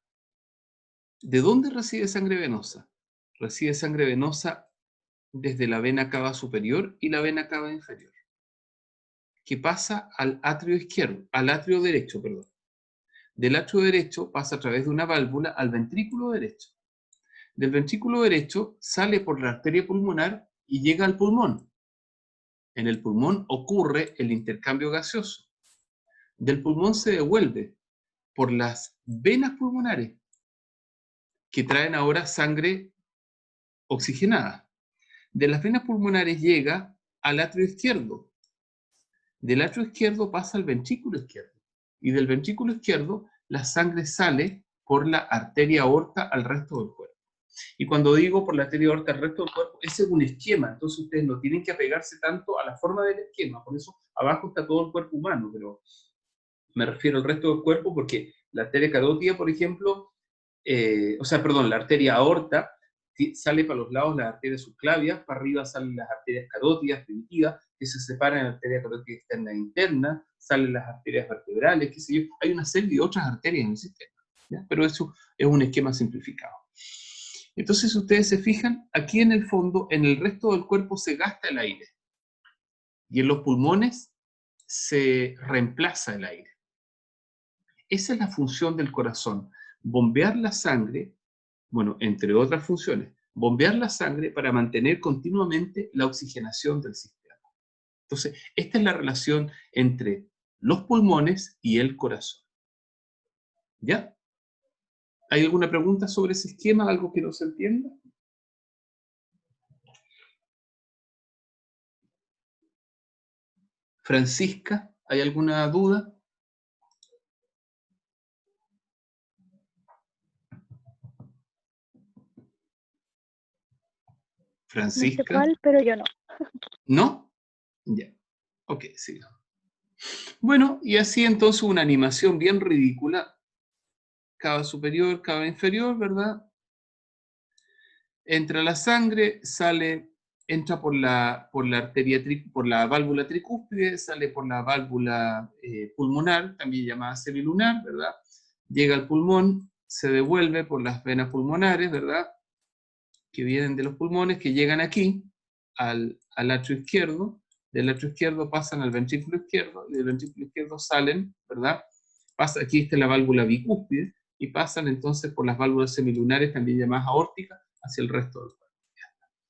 ¿De dónde recibe sangre venosa? Recibe sangre venosa desde la vena cava superior y la vena cava inferior, que pasa al atrio izquierdo, al atrio derecho, perdón. Del atrio derecho pasa a través de una válvula al ventrículo derecho. Del ventrículo derecho sale por la arteria pulmonar y llega al pulmón. En el pulmón ocurre el intercambio gaseoso. Del pulmón se devuelve por las venas pulmonares, que traen ahora sangre oxigenada. De las venas pulmonares llega al atrio izquierdo. Del atrio izquierdo pasa al ventrículo izquierdo. Y del ventrículo izquierdo la sangre sale por la arteria aorta al resto del cuerpo. Y cuando digo por la arteria aorta al resto del cuerpo, ese es un esquema, entonces ustedes no tienen que apegarse tanto a la forma del esquema, por eso abajo está todo el cuerpo humano, pero me refiero al resto del cuerpo porque la arteria carótida, por ejemplo, la arteria aorta sale para los lados las arterias subclavias, para arriba salen las arterias carótidas primitivas, que se separan en la arteria carótida externa e interna, salen las arterias vertebrales, qué sé yo, hay una serie de otras arterias en el sistema, ¿ya? Pero eso es un esquema simplificado. Entonces, si ustedes se fijan, aquí en el fondo, en el resto del cuerpo se gasta el aire. Y en los pulmones se reemplaza el aire. Esa es la función del corazón, bombear la sangre, bueno, entre otras funciones, bombear la sangre para mantener continuamente la oxigenación del sistema. Entonces, esta es la relación entre los pulmones y el corazón. ¿Ya? ¿Hay alguna pregunta sobre ese esquema? ¿Algo que no se entienda? Francisca, ¿hay alguna duda? No sé Francisca. cuál, pero yo no. ¿No? Ya. Ok, sigo. Bueno, y así entonces una animación bien ridícula. Cava superior, cava inferior, ¿verdad? Entra la sangre, entra por la arteria, por la válvula tricúspide, sale por la válvula pulmonar, también llamada semilunar, ¿verdad? Llega al pulmón, se devuelve por las venas pulmonares, ¿verdad? Que vienen de los pulmones, que llegan aquí, al atrio izquierdo. Del atrio izquierdo pasan al ventrículo izquierdo, y del ventrículo izquierdo salen, ¿verdad? Aquí está la válvula bicúspide, y pasan entonces por las válvulas semilunares, también llamadas aórticas, hacia el resto del cuerpo.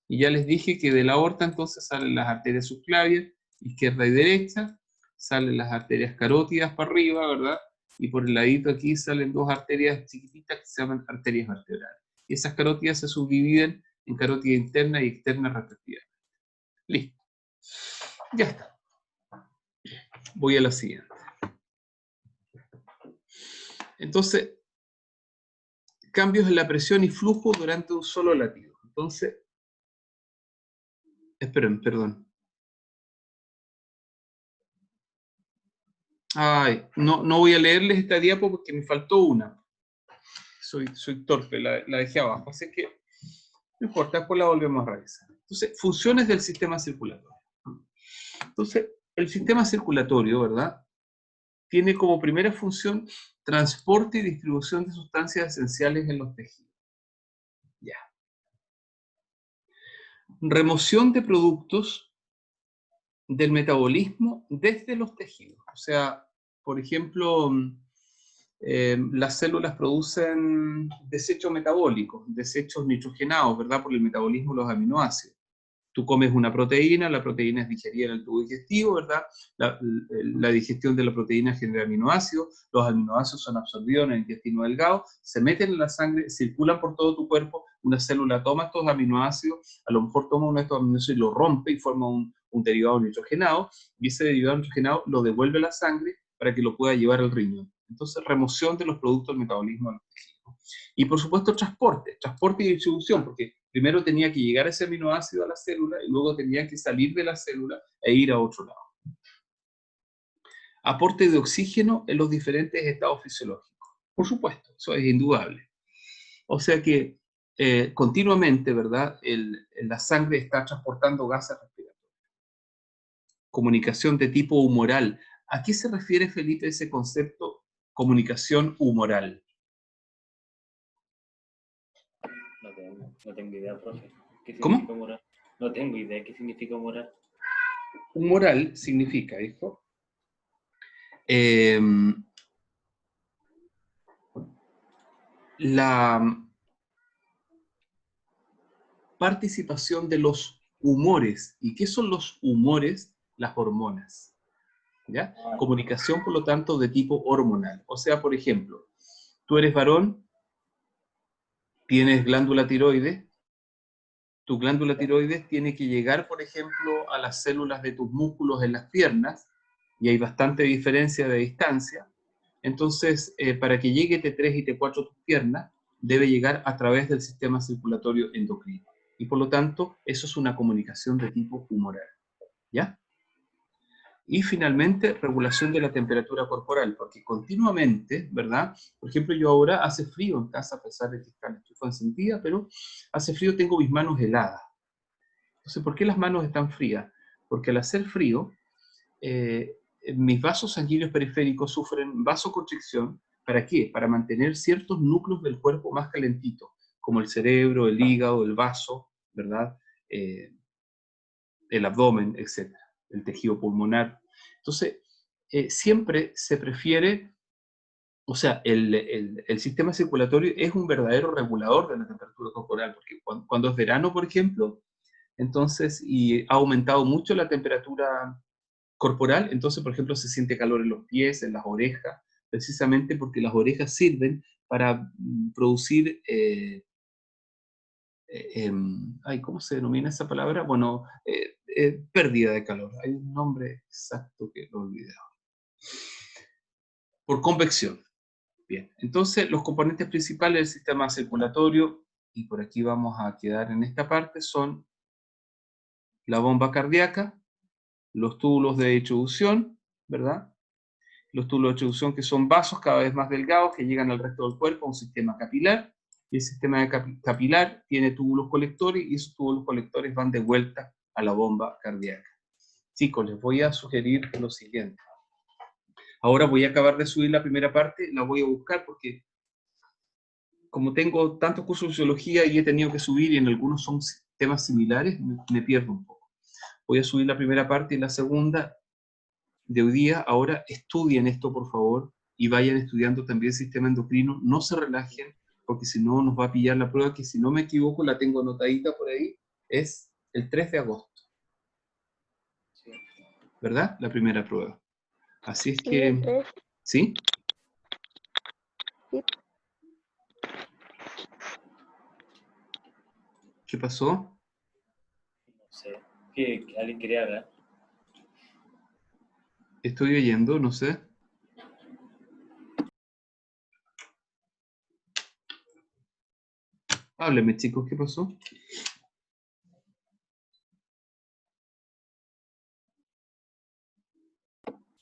Y ya les dije que de la aorta entonces salen las arterias subclavias, izquierda y derecha, salen las arterias carótidas para arriba, ¿verdad? Y por el ladito aquí salen dos arterias chiquititas que se llaman arterias vertebrales. Y esas carótidas se subdividen en carótida interna y externa respectivamente. Listo. Ya está. Voy a la siguiente. Entonces, cambios en la presión y flujo durante un solo latido. Entonces, esperen, perdón. Ay, no voy a leerles esta diapo porque me faltó una. Soy torpe, la dejé abajo. Así que no importa, después la volvemos a revisar. Entonces, funciones del sistema circulatorio. Entonces, el sistema circulatorio, ¿verdad? Tiene como primera función transporte y distribución de sustancias esenciales en los tejidos. Ya. Remoción de productos del metabolismo desde los tejidos. O sea, por ejemplo, las células producen desechos metabólicos, desechos nitrogenados, ¿verdad? Por el metabolismo de los aminoácidos. Tú comes una proteína, la proteína es digerida en el tubo digestivo, ¿verdad? La digestión de la proteína genera aminoácidos, los aminoácidos son absorbidos en el intestino delgado, se meten en la sangre, circulan por todo tu cuerpo, una célula toma estos aminoácidos, a lo mejor toma uno de estos aminoácidos y lo rompe y forma un derivado nitrogenado, y ese derivado nitrogenado lo devuelve a la sangre para que lo pueda llevar al riñón. Entonces, remoción de los productos del metabolismo de los tejidos. Y por supuesto, transporte y distribución, porque primero tenía que llegar ese aminoácido a la célula y luego tenía que salir de la célula e ir a otro lado. Aporte de oxígeno en los diferentes estados fisiológicos. Por supuesto, eso es indudable. O sea que continuamente, ¿verdad? La sangre está transportando gases respiratorios. Comunicación de tipo humoral. ¿A qué se refiere, Felipe, ese concepto comunicación humoral? No tengo idea, profe. ¿Qué ¿Cómo? significa humoral? No tengo idea qué significa humoral. Humoral significa, hijo, la participación de los humores. ¿Y qué son los humores? Las hormonas. ¿Ya? Comunicación, por lo tanto, de tipo hormonal. O sea, por ejemplo, tú eres varón, tienes glándula tiroides, tu glándula tiroides tiene que llegar, por ejemplo, a las células de tus músculos en las piernas, y hay bastante diferencia de distancia. Entonces, para que llegue T3 y T4 a tus piernas, debe llegar a través del sistema circulatorio endocrino. Y por lo tanto, eso es una comunicación de tipo humoral. ¿Ya? Y finalmente, regulación de la temperatura corporal, porque continuamente, ¿verdad? Por ejemplo, yo ahora hace frío en casa, a pesar de que está la estufa encendida, pero hace frío, tengo mis manos heladas. Entonces, ¿por qué las manos están frías? Porque al hacer frío, mis vasos sanguíneos periféricos sufren vasoconstricción. ¿Para qué? Para mantener ciertos núcleos del cuerpo más calentitos, como el cerebro, el hígado, el vaso, ¿verdad? El abdomen, etc. el tejido pulmonar. Entonces, siempre se prefiere, o sea, el sistema circulatorio es un verdadero regulador de la temperatura corporal, porque cuando es verano, por ejemplo, entonces, y ha aumentado mucho la temperatura corporal, entonces, por ejemplo, se siente calor en los pies, en las orejas, precisamente porque las orejas sirven para producir, ¿cómo se denomina esa palabra? Bueno, pérdida de calor. Hay un nombre exacto que lo he olvidado. Por convección. Bien, entonces los componentes principales del sistema circulatorio, y por aquí vamos a quedar en esta parte, son la bomba cardíaca, los túbulos de distribución, ¿verdad? Los túbulos de distribución que son vasos cada vez más delgados que llegan al resto del cuerpo, un sistema capilar, y el sistema capilar tiene túbulos colectores, y esos túbulos colectores van de vuelta a la bomba cardíaca. Chicos, les voy a sugerir lo siguiente. Ahora voy a acabar de subir la primera parte, la voy a buscar porque como tengo tantos cursos de fisiología y he tenido que subir y en algunos son temas similares, me pierdo un poco. Voy a subir la primera parte y la segunda de hoy día. Ahora estudien esto, por favor, y vayan estudiando también el sistema endocrino. No se relajen, porque si no nos va a pillar la prueba, que si no me equivoco, la tengo anotadita por ahí, es el 3 de agosto. ¿Verdad? La primera prueba. Así es que... ¿Sí? Sí. ¿Qué pasó? No sé, que alguien quería hablar. Estoy oyendo, no sé. Hábleme, chicos, ¿qué pasó?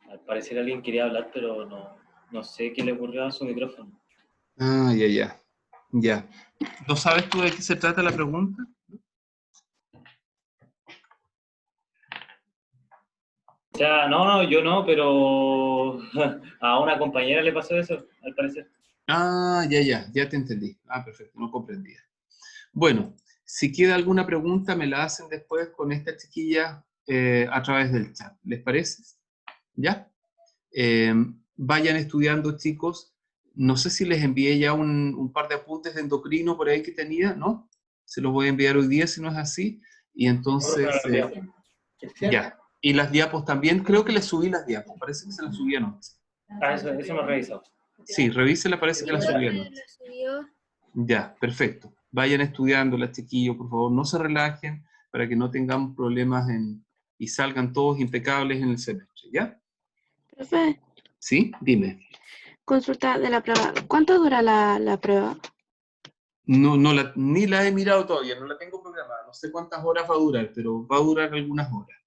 Al parecer alguien quería hablar, pero no sé qué le ocurrió a su micrófono. Ah, ya. ¿No sabes tú de qué se trata la pregunta? O sea, no, yo no, pero a una compañera le pasó eso, al parecer. Ah, ya te entendí. Ah, perfecto, no comprendía. Bueno, si queda alguna pregunta, me la hacen después con esta chiquilla a través del chat. ¿Les parece? ¿Ya? Vayan estudiando, chicos. No sé si les envié ya un par de apuntes de endocrino por ahí que tenía, ¿no? Se los voy a enviar hoy día si no es así. Y entonces, ya. Y las diapos también, creo que les subí las diapos. Parece que se las subí anoche. Ah, eso no he revisado. Sí, revísela, parece que las subí anoche. Ya, perfecto. Vayan estudiando, las chiquillos, por favor, no se relajen para que no tengamos problemas y salgan todos impecables en el semestre, ¿ya? Profe, ¿Sí? Dime. consulta de la prueba. ¿Cuánto dura la prueba? No, ni la he mirado todavía, no la tengo programada. No sé cuántas horas va a durar, pero va a durar algunas horas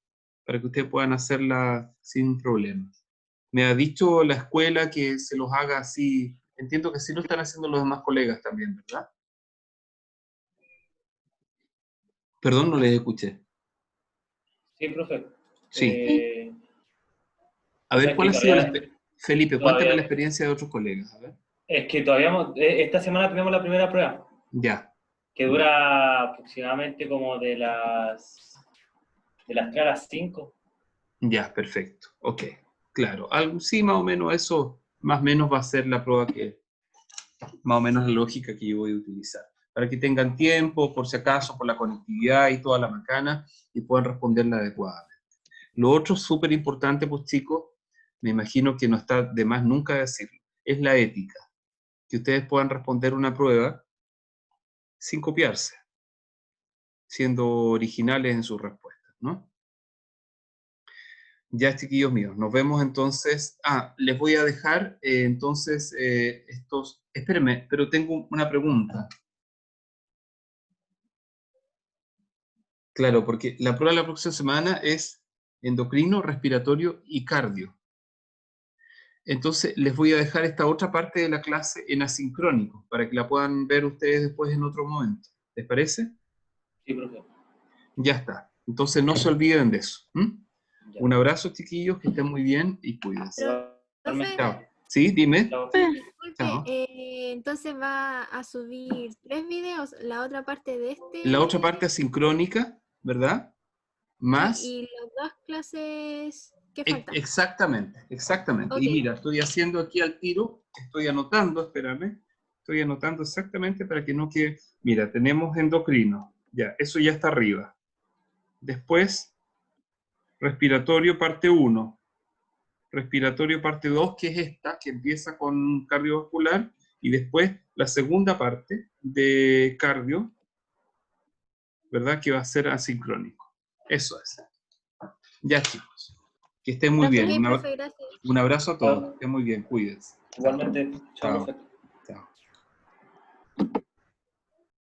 para que ustedes puedan hacerla sin problemas. Me ha dicho la escuela que se los haga así. Entiendo que sí lo están haciendo los demás colegas también, ¿verdad? Perdón, no les escuché. Sí, profe. Sí. A O sea, ver, es ¿cuál que ha sido la todavía, experiencia? Felipe, cuéntame la todavía, experiencia de otros colegas. A ver. es que todavía esta semana tenemos la primera prueba, Ya. que dura aproximadamente como de las 3 a las 5. Ya, perfecto. Ok, claro. Sí, más o menos eso, más o menos va a ser la prueba que, más o menos la lógica que yo voy a utilizar. Para que tengan tiempo, por si acaso, por la conectividad y toda la macana, y puedan responderla adecuadamente. Lo otro súper importante, pues chicos, me imagino que no está de más nunca decirlo, es la ética. Que ustedes puedan responder una prueba sin copiarse, siendo originales en sus respuestas, ¿no? Ya, chiquillos míos, nos vemos entonces. Les voy a dejar entonces estos... Espérenme, pero tengo una pregunta. Claro, porque la prueba de la próxima semana es endocrino, respiratorio y cardio. Entonces, les voy a dejar esta otra parte de la clase en asincrónico, para que la puedan ver ustedes después en otro momento. ¿Les parece? Sí, profe. Ya está. Entonces, no se olviden de eso. Ya. Un abrazo, chiquillos, que estén muy bien y cuídense. Igualmente. Chao. Sí, dime. Chao. Disculpe, Chao. entonces va a subir 3 videos, la otra parte de este La otra video. parte asincrónica, ¿verdad? más... Y las dos clases que Ex- faltan. Exactamente, exactamente. Y Ok. mira, estoy haciendo aquí al tiro, estoy anotando, espérame, estoy anotando exactamente para que no quede... Mira, tenemos endocrino, ya, eso ya está arriba. Después, respiratorio parte 1, respiratorio parte 2, que es esta, que empieza con cardiovascular, y después la segunda parte de cardio, ¿verdad? Que va a ser asincrónico. Eso es. Ya, chicos, que estén muy Profe, bien. Ok, profe, gracias. Un abrazo a todos, Chao. que estén muy bien, cuídense. Igualmente, chao, Chao. profe.